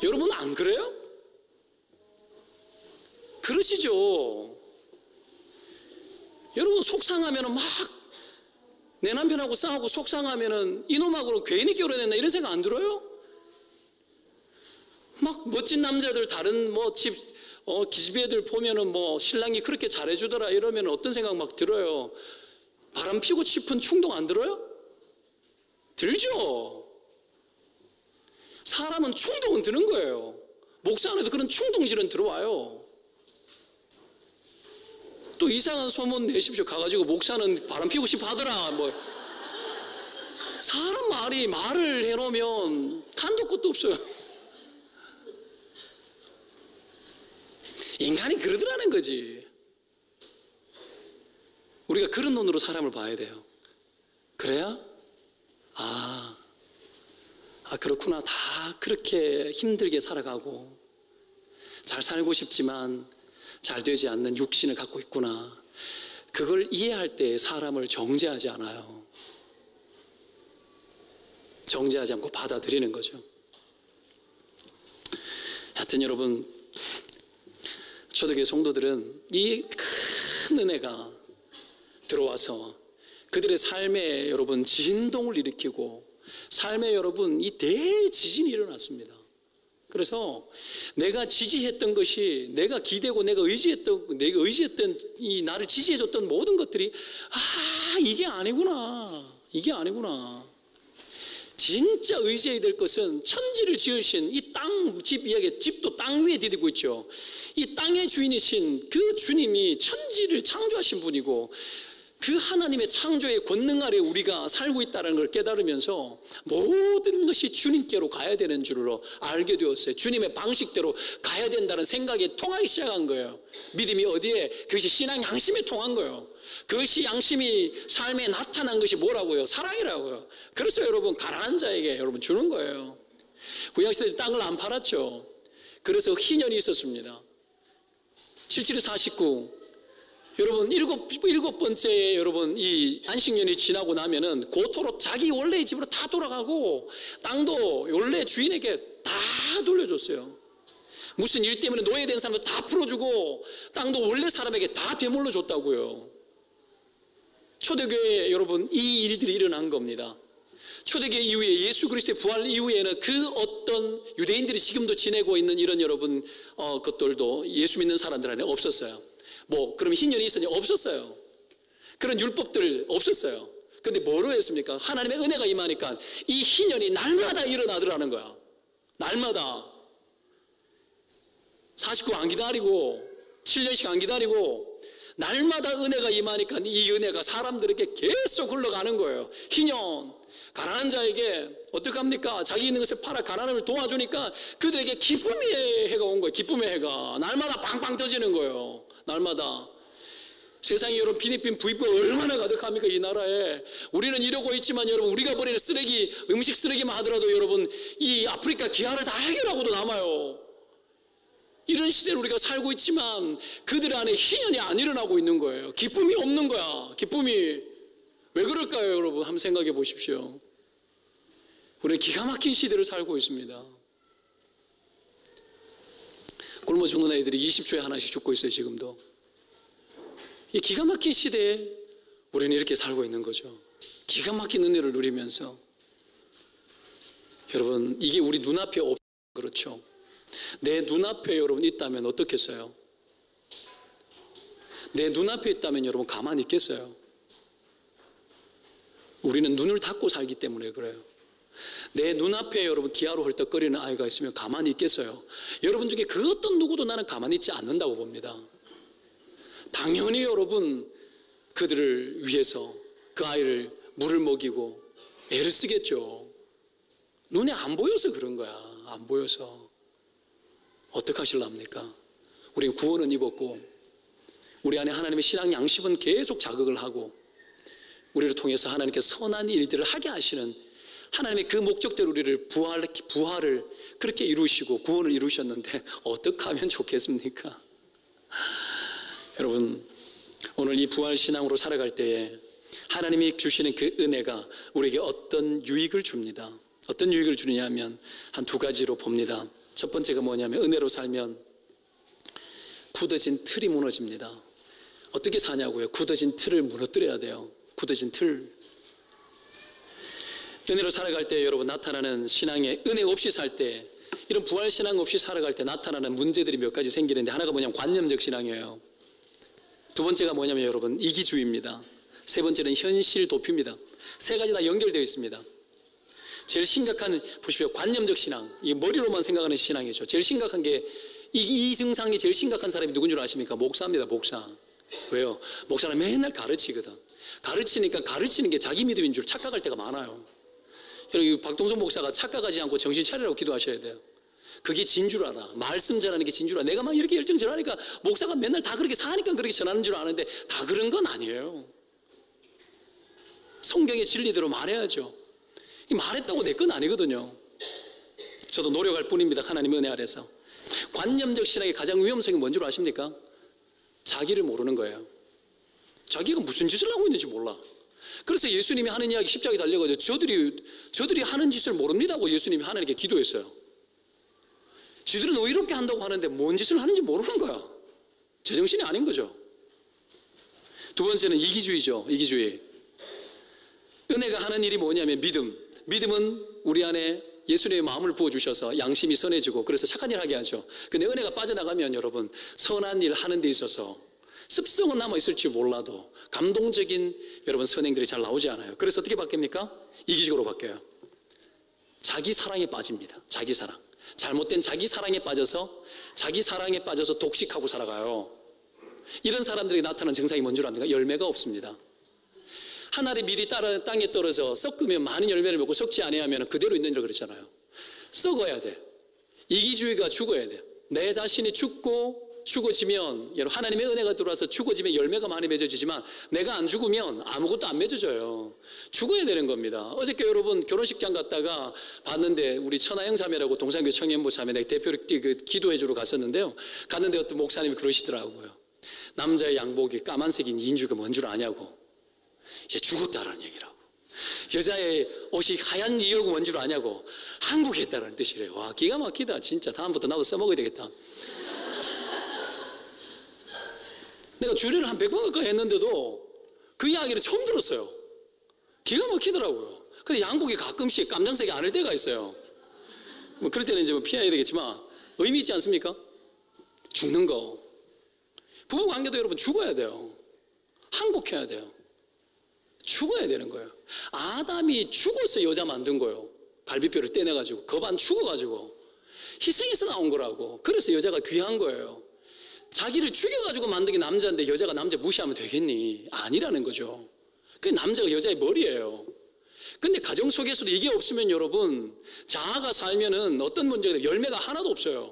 Speaker 1: 여러분 안 그래요? 그러시죠. 여러분 속상하면 막 내 남편하고 싸우고 속상하면 이놈하고는 괜히 결혼했나 이런 생각 안 들어요? 막 멋진 남자들 다른 기집애들 보면은 신랑이 그렇게 잘해주더라 이러면 어떤 생각 막 들어요? 바람 피고 싶은 충동 안 들어요? 들죠. 사람은 충동은 드는 거예요. 목사 안에도 그런 충동질은 들어와요. 또 이상한 소문 내십시오. 가가지고 목사는 바람 피우고 싶어 하더라. 사람 말을 해놓으면 간도 끝도 없어요. 인간이 그러더라는 거지. 우리가 그런 눈으로 사람을 봐야 돼요. 그래야 그렇구나. 다 그렇게 힘들게 살아가고 잘 살고 싶지만 잘 되지 않는 육신을 갖고 있구나. 그걸 이해할 때 사람을 정죄하지 않아요. 정죄하지 않고 받아들이는 거죠. 하여튼 여러분, 초대교회 성도들은 이 큰 은혜가 들어와서 그들의 삶에 여러분 진동을 일으키고 삶에 여러분 이 대지진이 일어났습니다. 그래서 내가 지지했던 것이, 내가 기대고 내가 의지했던 이 나를 지지해줬던 모든 것들이 이게 아니구나. 진짜 의지해야 될 것은 천지를 지으신 이 땅, 집도 땅 위에 디디고 있죠. 이 땅의 주인이신 그 주님이 천지를 창조하신 분이고 그 하나님의 창조의 권능 아래 우리가 살고 있다는 걸 깨달으면서 모든 것이 주님께로 가야 되는 줄로 알게 되었어요. 주님의 방식대로 가야 된다는 생각이 통하기 시작한 거예요. 믿음이 어디에? 그것이 신앙 양심에 통한 거예요. 그것이 양심이 삶에 나타난 것이 뭐라고요? 사랑이라고요. 그래서 여러분 가난한 자에게 여러분 주는 거예요. 구약시대 땅을 안 팔았죠. 그래서 희년이 있었습니다. 77-49 여러분 일곱 번째 여러분 이 안식년이 지나고 나면은 고토로 자기 원래의 집으로 다 돌아가고 땅도 원래 주인에게 다 돌려줬어요. 무슨 일 때문에 노예된 사람도 다 풀어주고 땅도 원래 사람에게 다 되물러 줬다고요. 초대교회 여러분 이 일들이 일어난 겁니다. 초대교회 이후에 예수 그리스도의 부활 이후에는 그 어떤 유대인들이 지금도 지내고 있는 이런 여러분 것들도 예수 믿는 사람들 안에 없었어요. 그럼 희년이 있었냐? 없었어요. 그런 율법들 없었어요. 근데 뭐로 했습니까? 하나님의 은혜가 임하니까 이 희년이 날마다 일어나더라는 거야. 날마다 49 안 기다리고 7년씩 안 기다리고 날마다 은혜가 임하니까 이 은혜가 사람들에게 계속 흘러가는 거예요. 희년, 가난한 자에게 어떻게 합니까? 자기 있는 것을 팔아 가난함을 도와주니까 그들에게 기쁨의 해가 온 거예요. 기쁨의 해가 날마다 빵빵 터지는 거예요. 날마다. 세상에 여러분 필리핀 부익부가 얼마나 가득합니까? 이 나라에. 우리는 이러고 있지만 여러분 우리가 버리는 쓰레기, 음식 쓰레기만 하더라도 여러분 이 아프리카 기아를 다 해결하고도 남아요. 이런 시대를 우리가 살고 있지만 그들 안에 희년이 안 일어나고 있는 거예요. 기쁨이 없는 거야. 기쁨이. 왜 그럴까요 여러분? 한번 생각해 보십시오. 우리는 기가 막힌 시대를 살고 있습니다. 굶어 죽는 아이들이 20초에 하나씩 죽고 있어요. 지금도. 이 기가 막힌 시대에 우리는 이렇게 살고 있는 거죠. 기가 막힌 은혜를 누리면서. 여러분 이게 우리 눈앞에 그렇죠. 내 눈앞에 여러분 있다면 어떻겠어요? 내 눈앞에 있다면 여러분 가만히 있겠어요? 우리는 눈을 닫고 살기 때문에 그래요. 내 눈앞에 여러분 기아로 헐떡거리는 아이가 있으면 가만히 있겠어요? 여러분 중에 그 어떤 누구도 나는 가만히 있지 않는다고 봅니다. 당연히 여러분 그들을 위해서 그 아이를 물을 먹이고 애를 쓰겠죠. 눈에 안 보여서 그런 거야. 안 보여서. 어떻게 하실랍니까? 우리는 구원은 입었고 우리 안에 하나님의 신앙 양심은 계속 자극을 하고 우리를 통해서 하나님께서 선한 일들을 하게 하시는 하나님의 그 목적대로 우리를 부활을 그렇게 이루시고 구원을 이루셨는데 어떻게 하면 좋겠습니까? 여러분 오늘 이 부활 신앙으로 살아갈 때에 하나님이 주시는 그 은혜가 우리에게 어떤 유익을 줍니다. 어떤 유익을 주느냐 하면 한 두 가지로 봅니다. 첫 번째가 뭐냐면 은혜로 살면 굳어진 틀이 무너집니다. 어떻게 사냐고요? 굳어진 틀을 무너뜨려야 돼요. 굳어진 틀. 은혜로 살아갈 때 여러분 나타나는 신앙에 은혜 없이 살 때 이런 부활 신앙 없이 살아갈 때 나타나는 문제들이 몇 가지 생기는데 하나가 뭐냐면 관념적 신앙이에요. 두 번째가 뭐냐면 여러분 이기주의입니다. 세 번째는 현실 도피입니다. 세 가지 다 연결되어 있습니다. 제일 심각한 보십시오. 관념적 신앙. 이 머리로만 생각하는 신앙이죠. 제일 심각한 게 이 증상이 제일 심각한 사람이 누군 줄 아십니까? 목사입니다. 목사. 왜요? 목사는 맨날 가르치거든. 가르치니까 가르치는 게 자기 믿음인 줄 착각할 때가 많아요. 여러분 박동선 목사가 착각하지 않고 정신 차리라고 기도하셔야 돼요. 그게 진줄 알아. 말씀 전하는 게 진줄 알아. 내가 막 이렇게 열정 전하니까 목사가 맨날 다 그렇게 사니까 그렇게 전하는 줄 아는데 다 그런 건 아니에요. 성경의 진리대로 말해야죠. 말했다고 내 건 아니거든요. 저도 노력할 뿐입니다. 하나님의 은혜 아래서. 관념적 신앙의 가장 위험성이 뭔 줄 아십니까? 자기를 모르는 거예요. 자기가 무슨 짓을 하고 있는지 몰라. 그래서 예수님이 하는 이야기 십자가에 달려가지고 저들이 하는 짓을 모릅니다고 예수님이 하나님께 기도했어요. 지들은 의롭게 한다고 하는데 뭔 짓을 하는지 모르는 거야. 제정신이 아닌 거죠. 두 번째는 이기주의죠. 이기주의. 은혜가 하는 일이 뭐냐면 믿음은 우리 안에 예수님의 마음을 부어주셔서 양심이 선해지고 그래서 착한 일 하게 하죠. 근데 은혜가 빠져나가면 여러분 선한 일 하는 데 있어서 습성은 남아있을지 몰라도 감동적인 여러분 선행들이 잘 나오지 않아요. 그래서 어떻게 바뀝니까? 이기적으로 바뀌어요. 자기 사랑에 빠집니다. 자기 사랑. 잘못된 자기 사랑에 빠져서 독식하고 살아가요. 이런 사람들이 나타나는 증상이 뭔 줄 압니까? 열매가 없습니다. 한 알이 미리 땅에 떨어져 썩으면 많은 열매를 맺고 썩지 아니하면 그대로 있는 줄 그랬잖아요. 썩어야 돼. 이기주의가 죽어야 돼. 내 자신이 죽어지면 여러분 하나님의 은혜가 들어와서 죽어지면 열매가 많이 맺어지지만 내가 안 죽으면 아무것도 안 맺어져요. 죽어야 되는 겁니다. 어저께 여러분 결혼식장 갔다가 봤는데 우리 천하영 자매라고 동산교회 청년부 자매 내가 대표를 기도해 주러 갔었는데요. 갔는데 어떤 목사님이 그러시더라고요. 남자의 양복이 까만색인 이유가 뭔 줄 아냐고. 이제 죽었다라는 얘기라고. 여자의 옷이 하얀 이유가 뭔 줄 아냐고. 항복했다라는 뜻이래요. 와, 기가 막히다. 진짜 다음부터 나도 써먹어야 되겠다. 내가 주례를 한 100번 가까이 했는데도 그 이야기를 처음 들었어요. 기가 막히더라고요. 근데 양복이 가끔씩 깜장색이 아닐 때가 있어요. 뭐 그럴 때는 이제 뭐 피해야 되겠지만 의미 있지 않습니까? 죽는 거. 부부 관계도 여러분 죽어야 돼요. 항복해야 돼요. 죽어야 되는 거예요. 아담이 죽어서 여자 만든 거예요. 갈비뼈를 떼내가지고 겁 안 죽어가지고 희생해서 나온 거라고. 그래서 여자가 귀한 거예요. 자기를 죽여가지고 만든 게 남자인데 여자가 남자 무시하면 되겠니? 아니라는 거죠. 그게 남자가 여자의 머리예요. 근데 가정 속에서도 이게 없으면 여러분 자아가 살면은 어떤 문제가 돼요? 열매가 하나도 없어요.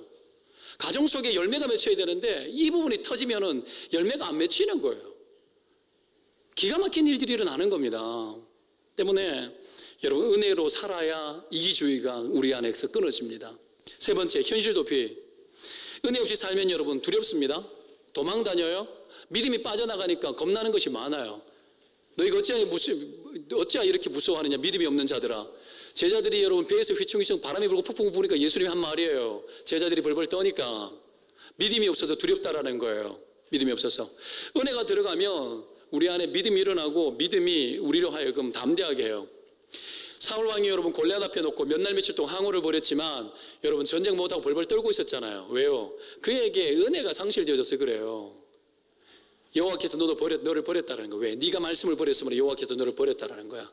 Speaker 1: 가정 속에 열매가 맺혀야 되는데 이 부분이 터지면은 열매가 안 맺히는 거예요. 기가 막힌 일들이 일어나는 겁니다. 때문에 여러분 은혜로 살아야 이기주의가 우리 안에서 끊어집니다. 세 번째, 현실 도피. 은혜 없이 살면 여러분 두렵습니다. 도망 다녀요. 믿음이 빠져나가니까 겁나는 것이 많아요. 너희가 어찌하여 이렇게 무서워하느냐 믿음이 없는 자들아. 제자들이 여러분 배에서 휘청휘청 바람이 불고 폭풍 부니까 예수님이 한 말이에요. 제자들이 벌벌 떠니까 믿음이 없어서 두렵다라는 거예요. 믿음이 없어서. 은혜가 들어가면 우리 안에 믿음이 일어나고 믿음이 우리로 하여금 담대하게 해요. 사울 왕이 여러분 골리앗 앞에 놓고 몇 날 며칠 동안 항우를 벌였지만 여러분 전쟁 못하고 벌벌 떨고 있었잖아요. 왜요? 그에게 은혜가 상실되어져서 그래요. 여호와께서 너를 버렸다는 거예요. 왜? 네가 말씀을 버렸으므로 여호와께서 너를 버렸다는 거야.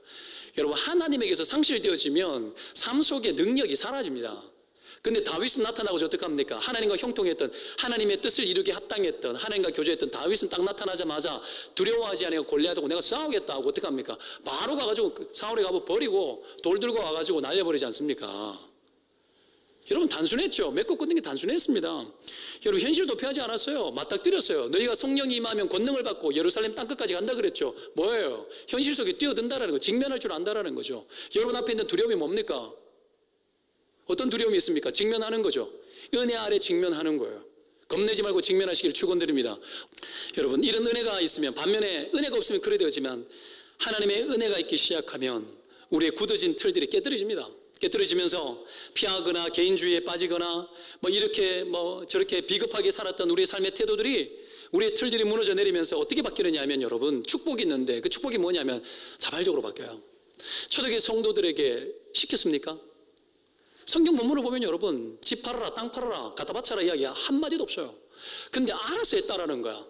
Speaker 1: 여러분 하나님에게서 상실되어지면 삶 속에 능력이 사라집니다. 근데 다윗은 나타나고 어떻게 합니까? 하나님과 형통했던 하나님의 뜻을 이루게 합당했던 하나님과 교제했던 다윗은 딱 나타나자마자 두려워하지 않고 골리앗하고 내가 싸우겠다 하고 어떻게 합니까? 바로 가가지고 사울에 가서 버리고 돌 들고 와가지고 날려버리지 않습니까? 여러분 단순했죠. 맺고 끊는 게 단순했습니다. 여러분 현실 도피하지 않았어요. 맞닥뜨렸어요. 너희가 성령이 임하면 권능을 받고 예루살렘 땅끝까지 간다 그랬죠. 뭐예요? 현실 속에 뛰어든다라는 거, 직면할 줄 안다라는 거죠. 여러분 앞에 있는 두려움이 뭡니까? 어떤 두려움이 있습니까? 직면하는 거죠. 은혜 아래 직면하는 거예요. 겁내지 말고 직면하시기를 축원드립니다. 여러분 이런 은혜가 있으면 반면에 은혜가 없으면 그래 되어지만 하나님의 은혜가 있기 시작하면 우리의 굳어진 틀들이 깨뜨려집니다. 깨뜨려지면서 피하거나 개인주의에 빠지거나 이렇게 저렇게 비겁하게 살았던 우리의 삶의 태도들이 우리의 틀들이 무너져 내리면서 어떻게 바뀌느냐 하면 여러분 축복이 있는데 그 축복이 뭐냐면 자발적으로 바뀌어요. 초대교회 성도들에게 시켰습니까? 성경 본문을 보면 여러분 집 팔아라 땅 팔아라 갖다 바쳐라 이야기 한마디도 없어요. 근데 알아서 했다라는 거야.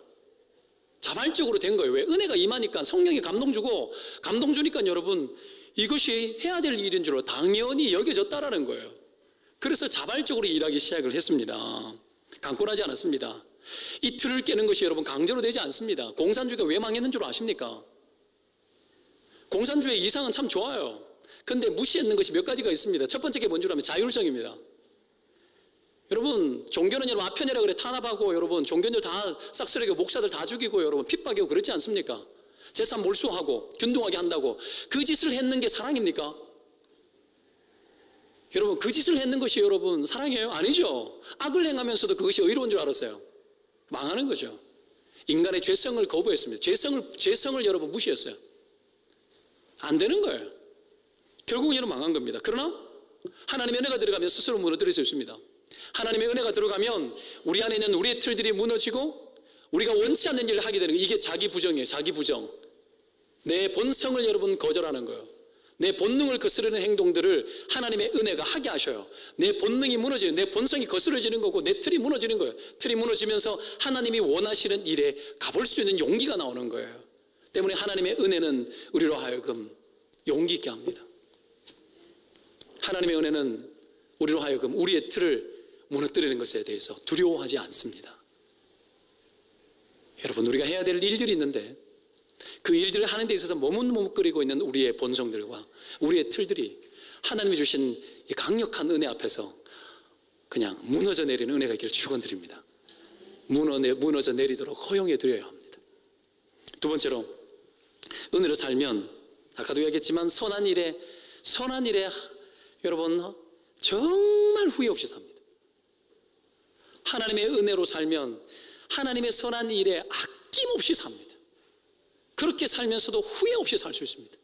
Speaker 1: 자발적으로 된 거예요. 왜? 은혜가 임하니까 성령이 감동 주니까 여러분 이것이 해야 될 일인 줄로 당연히 여겨졌다라는 거예요. 그래서 자발적으로 일하기 시작을 했습니다. 강권하지 않았습니다. 이 틀을 깨는 것이 여러분 강제로 되지 않습니다. 공산주의가 왜 망했는 줄 아십니까? 공산주의 이상은 참 좋아요. 근데 무시했는 것이 몇 가지가 있습니다. 첫 번째 게 뭔 줄 아면 자율성입니다. 여러분 종교는 여러분 아편이라 그래 탄압하고 여러분 종교인들 다 싹쓸이고 목사들 다 죽이고 여러분 핍박이고 그렇지 않습니까? 재산 몰수하고 균등하게 한다고 그 짓을 했는 게 사랑입니까? 여러분, 그 짓을 했는 것이 여러분 사랑이에요? 아니죠. 악을 행하면서도 그것이 의로운 줄 알았어요. 망하는 거죠. 인간의 죄성을 거부했습니다. 죄성을 여러분 무시했어요. 안 되는 거예요. 결국은 여러분 망한 겁니다. 그러나 하나님의 은혜가 들어가면 스스로 무너뜨릴 수 있습니다. 하나님의 은혜가 들어가면 우리 안에 있는 우리의 틀들이 무너지고 우리가 원치 않는 일을 하게 되는 거예요. 이게 자기 부정이에요. 자기 부정. 내 본성을 여러분 거절하는 거예요. 내 본능을 거스르는 행동들을 하나님의 은혜가 하게 하셔요. 내 본능이 무너지는, 내 본성이 거스러지는 거고 내 틀이 무너지는 거예요. 틀이 무너지면서 하나님이 원하시는 일에 가볼 수 있는 용기가 나오는 거예요. 때문에 하나님의 은혜는 우리로 하여금 용기 있게 합니다. 하나님의 은혜는 우리로 하여금 우리의 틀을 무너뜨리는 것에 대해서 두려워하지 않습니다. 여러분, 우리가 해야 될 일들이 있는데 그 일들을 하는 데 있어서 머뭇머뭇거리고 있는 우리의 본성들과 우리의 틀들이 하나님이 주신 이 강력한 은혜 앞에서 그냥 무너져 내리는 은혜가 있기를 축원드립니다. 무너져 내리도록 허용해 드려야 합니다. 두 번째로, 은혜로 살면 아까도 얘기했지만 선한 일에 여러분 정말 후회 없이 삽니다. 하나님의 은혜로 살면 하나님의 선한 일에 아낌없이 삽니다. 그렇게 살면서도 후회 없이 살 수 있습니다.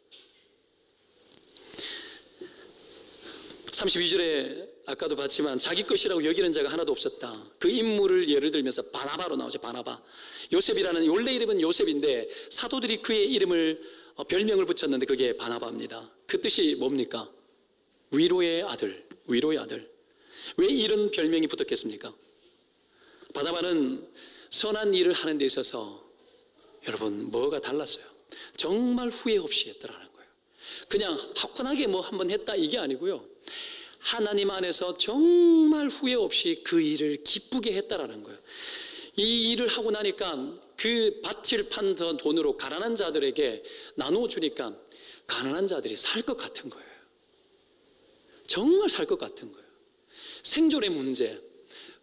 Speaker 1: 32절에 아까도 봤지만 자기 것이라고 여기는 자가 하나도 없었다. 그 인물을 예를 들면서 바나바로 나오죠. 바나바. 요셉이라는 원래 이름은 요셉인데 사도들이 그의 이름을 별명을 붙였는데 그게 바나바입니다. 그 뜻이 뭡니까? 위로의 아들. 위로의 아들. 왜 이런 별명이 붙었겠습니까? 바나바는 선한 일을 하는 데 있어서 여러분 뭐가 달랐어요? 정말 후회 없이 했더라는 거예요. 그냥 화끈하게 뭐 한번 했다 이게 아니고요. 하나님 안에서 정말 후회 없이 그 일을 기쁘게 했다라는 거예요. 이 일을 하고 나니까 그 밭을 판 돈으로 가난한 자들에게 나누어 주니까 가난한 자들이 살 것 같은 거예요. 정말 살 것 같은 거예요. 생존의 문제,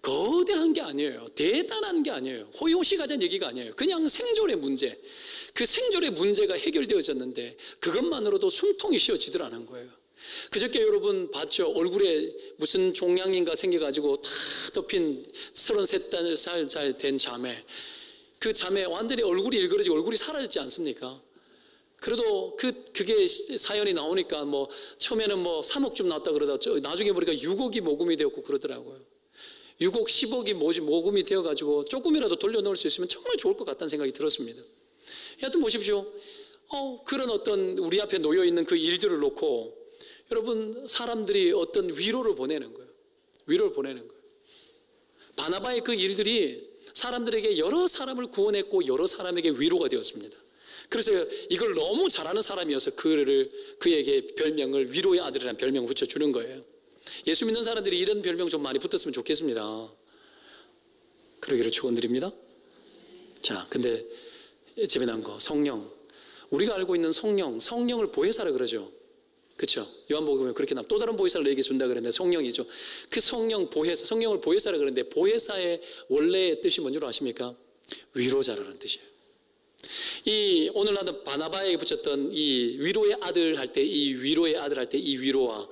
Speaker 1: 거대한 게 아니에요. 대단한 게 아니에요. 호요시 가진 얘기가 아니에요. 그냥 생존의 문제. 그 생존의 문제가 해결되어졌는데 그것만으로도 숨통이 쉬어지더라는 거예요. 그저께 여러분 봤죠? 얼굴에 무슨 종양인가 생겨가지고 다 덮인 33살 된 자매. 그 자매 완전히 얼굴이 일그러지고 얼굴이 사라졌지 않습니까? 그래도 그게 사연이 나오니까 뭐 처음에는 뭐 3억쯤 나왔다 그러다 나중에 보니까 6억이 모금이 되었고 그러더라고요. 6억, 10억이 모금이 되어가지고 조금이라도 돌려놓을 수 있으면 정말 좋을 것 같다는 생각이 들었습니다. 여하튼 보십시오. 그런 어떤 우리 앞에 놓여있는 그 일들을 놓고 여러분 사람들이 어떤 위로를 보내는 거예요. 위로를 보내는 거예요. 바나바의 그 일들이 사람들에게 여러 사람을 구원했고 여러 사람에게 위로가 되었습니다. 그래서 이걸 너무 잘하는 사람이어서 그에게 별명을 위로의 아들이라는 별명을 붙여주는 거예요. 예수 믿는 사람들이 이런 별명 좀 많이 붙었으면 좋겠습니다. 그러기를 축원드립니다. 자, 근데 재미난 거 성령. 우리가 알고 있는 성령을 보혜사라 그러죠. 그렇죠? 요한복음에 그렇게 또 다른 보혜사를 너에게 준다 그랬는데 성령이죠. 그 성령을 보혜사라 그랬는데 보혜사의 원래의 뜻이 뭔지 아십니까? 위로자라는 뜻이에요. 이 오늘 나도 바나바에게 붙였던 이 위로의 아들 할 때 이 위로와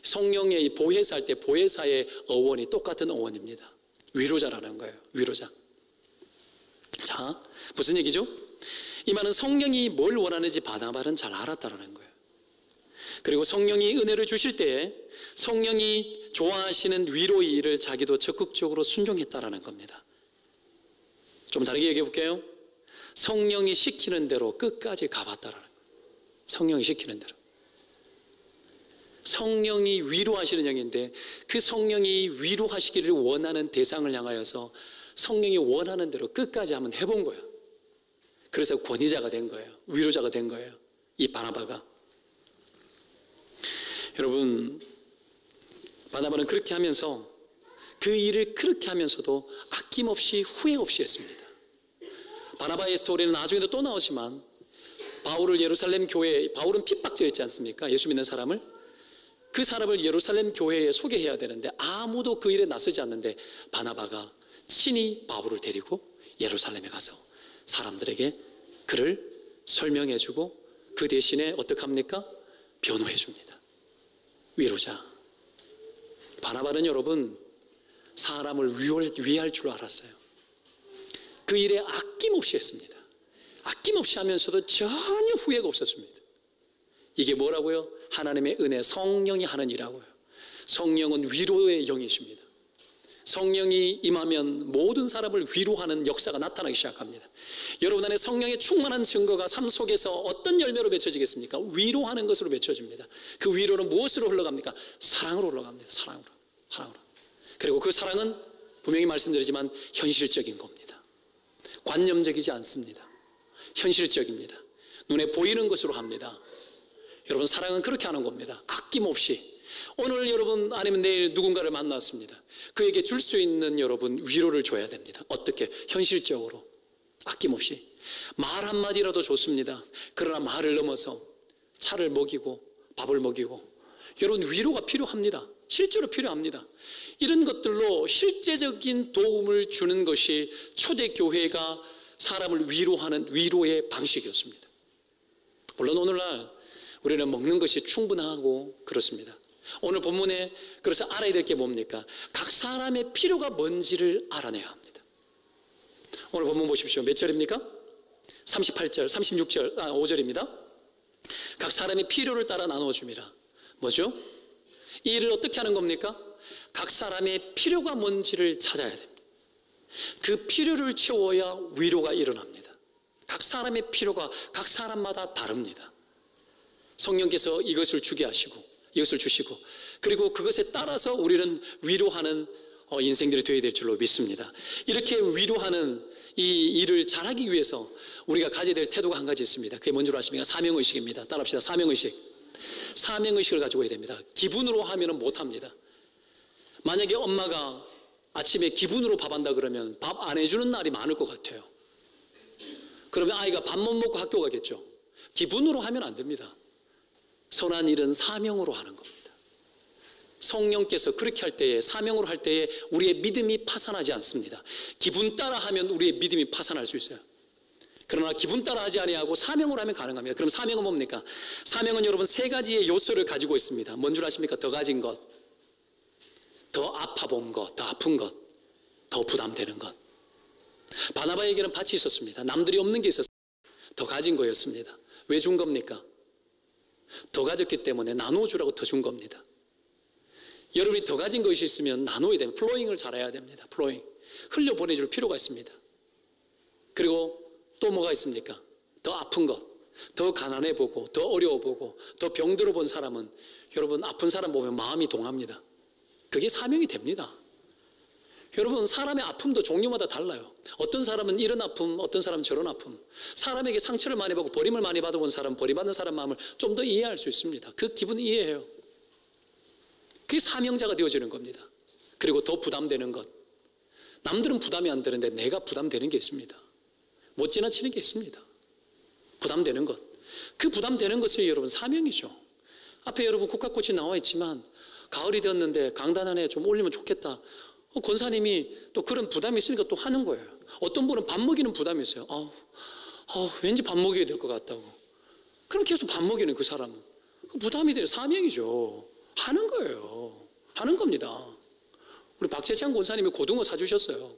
Speaker 1: 성령의 이 보혜사 할 때 보혜사의 어원이 똑같은 어원입니다. 위로자라는 거예요. 위로자. 자, 무슨 얘기죠? 이 말은 성령이 뭘 원하는지 바나바는 잘 알았다라는 거예요. 그리고 성령이 은혜를 주실 때에 성령이 좋아하시는 위로의 일을 자기도 적극적으로 순종했다라는 겁니다. 좀 다르게 얘기해 볼게요. 성령이 시키는 대로 끝까지 가봤다라는 거예요. 성령이 시키는 대로. 성령이 위로하시는 영인데 그 성령이 위로하시기를 원하는 대상을 향하여서 성령이 원하는 대로 끝까지 한번 해본 거예요. 그래서 권위자가 된 거예요. 위로자가 된 거예요. 이 바나바가. 여러분, 바나바는 그렇게 하면서 그 일을 그렇게 하면서도 아낌없이 후회 없이 했습니다. 바나바의 스토리는 나중에도 또 나오지만 바울은 핍박죄 있지 않습니까? 예수 믿는 사람을. 그 사람을 예루살렘 교회에 소개해야 되는데 아무도 그 일에 나서지 않는데 바나바가 친히 바울을 데리고 예루살렘에 가서 사람들에게 그를 설명해주고 그 대신에 어떻게 합니까? 변호해줍니다. 위로자. 바나바는 여러분 사람을 위할 줄 알았어요. 그 일에 아낌없이 했습니다. 아낌없이 하면서도 전혀 후회가 없었습니다. 이게 뭐라고요? 하나님의 은혜, 성령이 하는 일이라고요. 성령은 위로의 영이십니다. 성령이 임하면 모든 사람을 위로하는 역사가 나타나기 시작합니다. 여러분 안에 성령의 충만한 증거가 삶 속에서 어떤 열매로 맺혀지겠습니까? 위로하는 것으로 맺혀집니다. 그 위로는 무엇으로 흘러갑니까? 사랑으로 흘러갑니다. 사랑으로. 그리고 그 사랑은 분명히 말씀드리지만 현실적인 겁니다. 관념적이지 않습니다. 현실적입니다. 눈에 보이는 것으로 합니다. 여러분 사랑은 그렇게 하는 겁니다. 아낌없이. 오늘 여러분 아니면 내일 누군가를 만났습니다. 그에게 줄 수 있는 여러분 위로를 줘야 됩니다. 어떻게? 현실적으로 아낌없이. 말 한마디라도 좋습니다. 그러나 말을 넘어서 차를 먹이고 밥을 먹이고 여러분 위로가 필요합니다. 실제로 필요합니다. 이런 것들로 실제적인 도움을 주는 것이 초대교회가 사람을 위로하는 위로의 방식이었습니다. 물론 오늘날 우리는 먹는 것이 충분하고 그렇습니다. 오늘 본문에 그래서 알아야 될 게 뭡니까? 각 사람의 필요가 뭔지를 알아내야 합니다. 오늘 본문 보십시오. 몇 절입니까? 38절, 36절, 5절입니다. 각 사람의 필요를 따라 나눠줌이라. 뭐죠? 이 일을 어떻게 하는 겁니까? 각 사람의 필요가 뭔지를 찾아야 됩니다. 그 필요를 채워야 위로가 일어납니다. 각 사람의 필요가 각 사람마다 다릅니다. 성령께서 이것을 주게 하시고 이것을 주시고 그리고 그것에 따라서 우리는 위로하는 인생들이 되어야 될 줄로 믿습니다. 이렇게 위로하는 이 일을 잘하기 위해서 우리가 가져야 될 태도가 한 가지 있습니다. 그게 뭔 줄 아십니까? 사명의식입니다. 따라합시다. 사명의식. 사명의식을 가지고 해야 됩니다. 기분으로 하면 못합니다. 만약에 엄마가 아침에 기분으로 밥 한다 그러면 밥 안 해주는 날이 많을 것 같아요. 그러면 아이가 밥 못 먹고 학교 가겠죠. 기분으로 하면 안 됩니다. 선한 일은 사명으로 하는 겁니다. 성령께서 그렇게 할 때에 사명으로 할 때에 우리의 믿음이 파산하지 않습니다. 기분 따라 하면 우리의 믿음이 파산할 수 있어요. 그러나 기분 따라 하지 아니하고 사명으로 하면 가능합니다. 그럼 사명은 뭡니까? 사명은 여러분 세 가지의 요소를 가지고 있습니다. 뭔 줄 아십니까? 더 가진 것, 더 아파본 것, 더 아픈 것, 더 부담되는 것. 바나바에게는 밭이 있었습니다. 남들이 없는 게 있었습니다. 더 가진 거였습니다. 왜 준 겁니까? 더 가졌기 때문에 나눠주라고 더 준 겁니다. 여러분이 더 가진 것이 있으면 나눠야 됩니다. 플로잉을 잘해야 됩니다. 플로잉. 흘려보내줄 필요가 있습니다. 그리고 또 뭐가 있습니까? 더 아픈 것, 더 가난해 보고, 더 어려워 보고, 더 병들어 본 사람은 여러분 아픈 사람 보면 마음이 동합니다. 그게 사명이 됩니다. 여러분 사람의 아픔도 종류마다 달라요. 어떤 사람은 이런 아픔, 어떤 사람은 저런 아픔. 사람에게 상처를 많이 받고 버림을 많이 받아본 사람, 버림받는 사람 마음을 좀 더 이해할 수 있습니다. 그 기분 이해해요. 그게 사명자가 되어지는 겁니다. 그리고 더 부담되는 것. 남들은 부담이 안 되는데 내가 부담되는 게 있습니다. 못 지나치는 게 있습니다. 부담되는 것. 그 부담되는 것이 여러분 사명이죠. 앞에 여러분 국화꽃이 나와 있지만 가을이 되었는데 강단 안에 좀 올리면 좋겠다. 권사님이 또 그런 부담이 있으니까 또 하는 거예요. 어떤 분은 밥 먹이는 부담이 있어요. 왠지 밥 먹여야 될 것 같다고. 그럼 계속 밥 먹이는 그 사람은 그 부담이 돼요. 사명이죠. 하는 거예요. 하는 겁니다. 우리 박재창 권사님이 고등어 사주셨어요.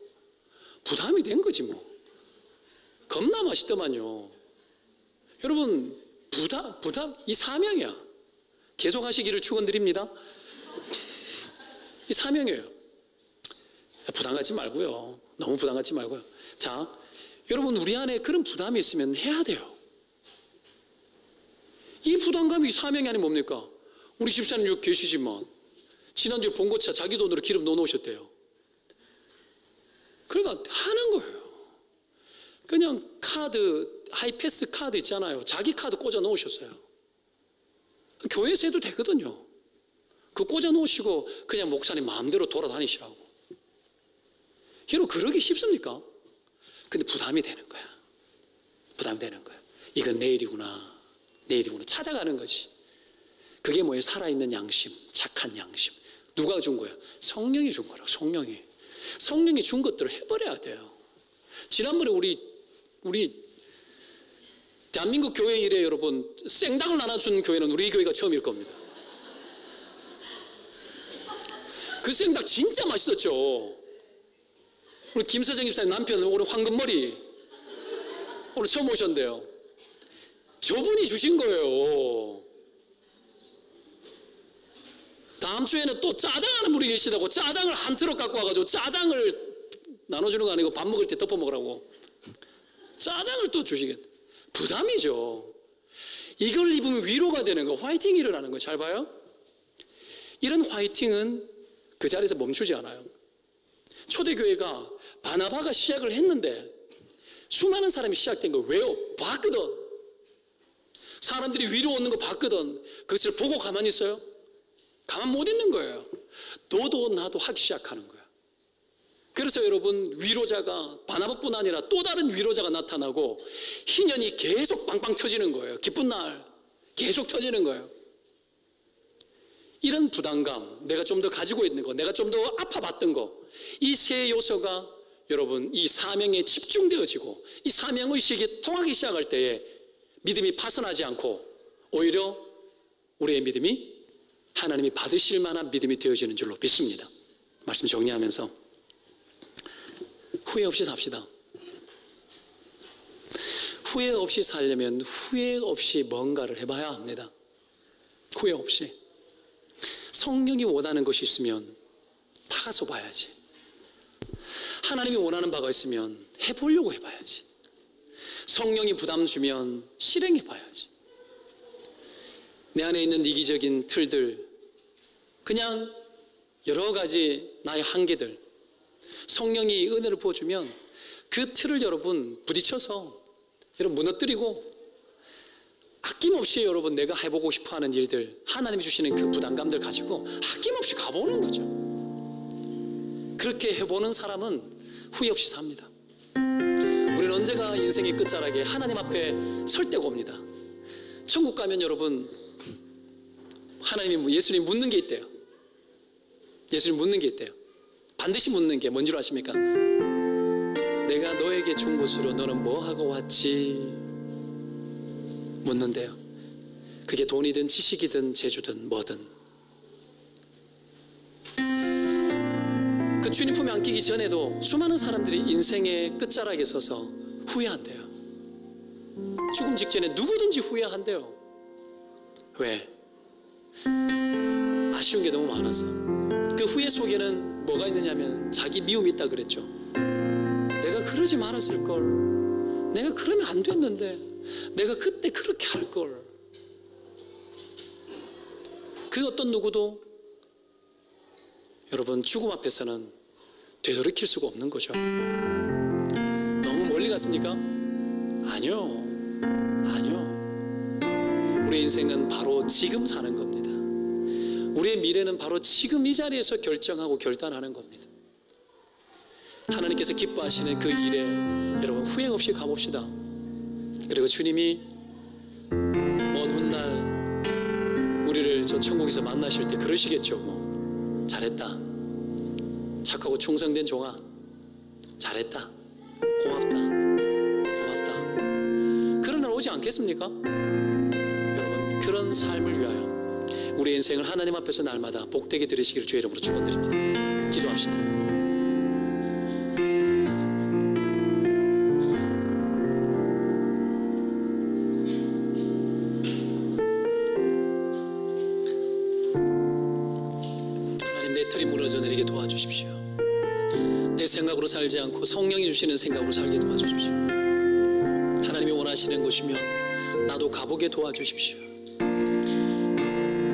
Speaker 1: 부담이 된 거지 뭐. 겁나 맛있더만요. 여러분 부담 이 사명이야. 계속 하시기를 축원드립니다. 이 사명이에요. 부담 갖지 말고요. 너무 부담 갖지 말고요. 자, 여러분 우리 안에 그런 부담이 있으면 해야 돼요. 이 부담감이 사명이 아니면 뭡니까? 우리 집사님 여기 계시지만 지난주에 봉고차 자기 돈으로 기름 넣어놓으셨대요. 그러니까 하는 거예요. 그냥 카드, 하이패스 카드 있잖아요. 자기 카드 꽂아 놓으셨어요. 교회에서 해도 되거든요. 그 꽂아 놓으시고 그냥 목사님 마음대로 돌아다니시라고. 여러분 그러기 쉽습니까? 근데 부담이 되는 거야. 부담이 되는 거야. 이건 내일이구나. 내일이구나. 찾아가는 거지. 그게 뭐예요? 살아있는 양심, 착한 양심. 누가 준 거야? 성령이 준 거라고. 성령이 준 것들을 해버려야 돼요. 지난번에 우리 대한민국 교회 일에 여러분 생닭을 나눠준 교회는 우리 교회가 처음일 겁니다. 그 생닭 진짜 맛있었죠. 우리 김서정 집사님 남편 오늘 황금머리 오늘 처음 오셨는데요. 저분이 주신 거예요. 다음 주에는 또 짜장하는 분이 계시다고 짜장을 한 트럭 갖고 와가지고 짜장을 나눠주는 거 아니고 밥 먹을 때 덮어 먹으라고 짜장을 또 주시겠다. 부담이죠. 이걸 입으면 위로가 되는 거, 화이팅 일어나는 거. 잘 봐요. 이런 화이팅은 그 자리에서 멈추지 않아요. 초대교회가 바나바가 시작을 했는데 수많은 사람이 시작된 거 왜요? 봤거든. 사람들이 위로 오는 거 봤거든. 그것을 보고 가만히 있어요? 가만 못 있는 거예요. 너도 나도 하기 시작하는 거예요. 그래서 여러분 위로자가 바나바뿐 아니라 또 다른 위로자가 나타나고 희년이 계속 빵빵 터지는 거예요. 기쁜 날 계속 터지는 거예요. 이런 부담감, 내가 좀 더 가지고 있는 거, 내가 좀 더 아파봤던 거, 이 세 요소가 여러분 이 사명에 집중되어지고 이 사명의식이 통하기 시작할 때에 믿음이 파손하지 않고 오히려 우리의 믿음이 하나님이 받으실 만한 믿음이 되어지는 줄로 믿습니다. 말씀 정리하면서 후회 없이 삽시다. 후회 없이 살려면 후회 없이 뭔가를 해봐야 합니다. 후회 없이. 성령이 원하는 것이 있으면 다가서 봐야지. 하나님이 원하는 바가 있으면 해보려고 해봐야지. 성령이 부담 주면 실행해봐야지. 내 안에 있는 이기적인 틀들, 그냥 여러 가지 나의 한계들, 성령이 은혜를 부어주면 그 틀을 여러분 부딪혀서 여러분 무너뜨리고 아낌없이 여러분 내가 해보고 싶어하는 일들, 하나님이 주시는 그 부담감들 가지고 아낌없이 가보는 거죠. 그렇게 해보는 사람은 후회 없이 삽니다. 우리는 언제가 인생의 끝자락에 하나님 앞에 설 때가 옵니다. 천국 가면 여러분 하나님이 예수님 묻는 게 있대요. 예수님 묻는 게 있대요. 반드시 묻는 게 뭔지 아십니까? 내가 너에게 준 곳으로 너는 뭐 하고 왔지? 묻는데요. 그게 돈이든 지식이든 재주든 뭐든. 그 주님 품에 안기기 전에도 수많은 사람들이 인생의 끝자락에 서서 후회한대요. 죽음 직전에 누구든지 후회한대요. 왜? 아쉬운 게 너무 많아서. 그 후회 속에는 뭐가 있느냐면 자기 미움이 있다 그랬죠. 내가 그러지 말았을걸. 내가 그러면 안 됐는데. 내가 그때 그렇게 할걸. 그 어떤 누구도 여러분 죽음 앞에서는 되돌이킬 수가 없는 거죠. 너무 멀리 갔습니까? 아니요. 우리의 인생은 바로 지금 사는 겁니다. 우리의 미래는 바로 지금 이 자리에서 결정하고 결단하는 겁니다. 하나님께서 기뻐하시는 그 일에 여러분 후회 없이 가봅시다. 그리고 주님이 먼 훗날 우리를 저 천국에서 만나실 때 그러시겠죠. 뭐 잘했다. 착하고 충성된 종아. 잘했다. 고맙다. 그런 날 오지 않겠습니까? 여러분 그런 삶을 위하여 우리 인생을 하나님 앞에서 날마다 복되게 들으시기를 주의 이름으로 축원드립니다. 기도합시다. 하나님 내 틀이 무너져 내리게 도와주십시오. 내 생각으로 살지 않고 성령이 주시는 생각으로 살게 도와주십시오. 하나님이 원하시는 곳이면 나도 가보게 도와주십시오.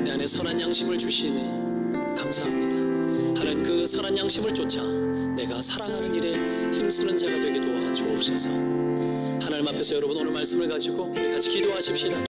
Speaker 1: 내 안에 선한 양심을 주시니 감사합니다. 하나님 그 선한 양심을 쫓아 내가 사랑하는 일에 힘쓰는 자가 되게 도와주옵소서. 하나님 앞에서 여러분 오늘 말씀을 가지고 우리 같이 기도하십시다.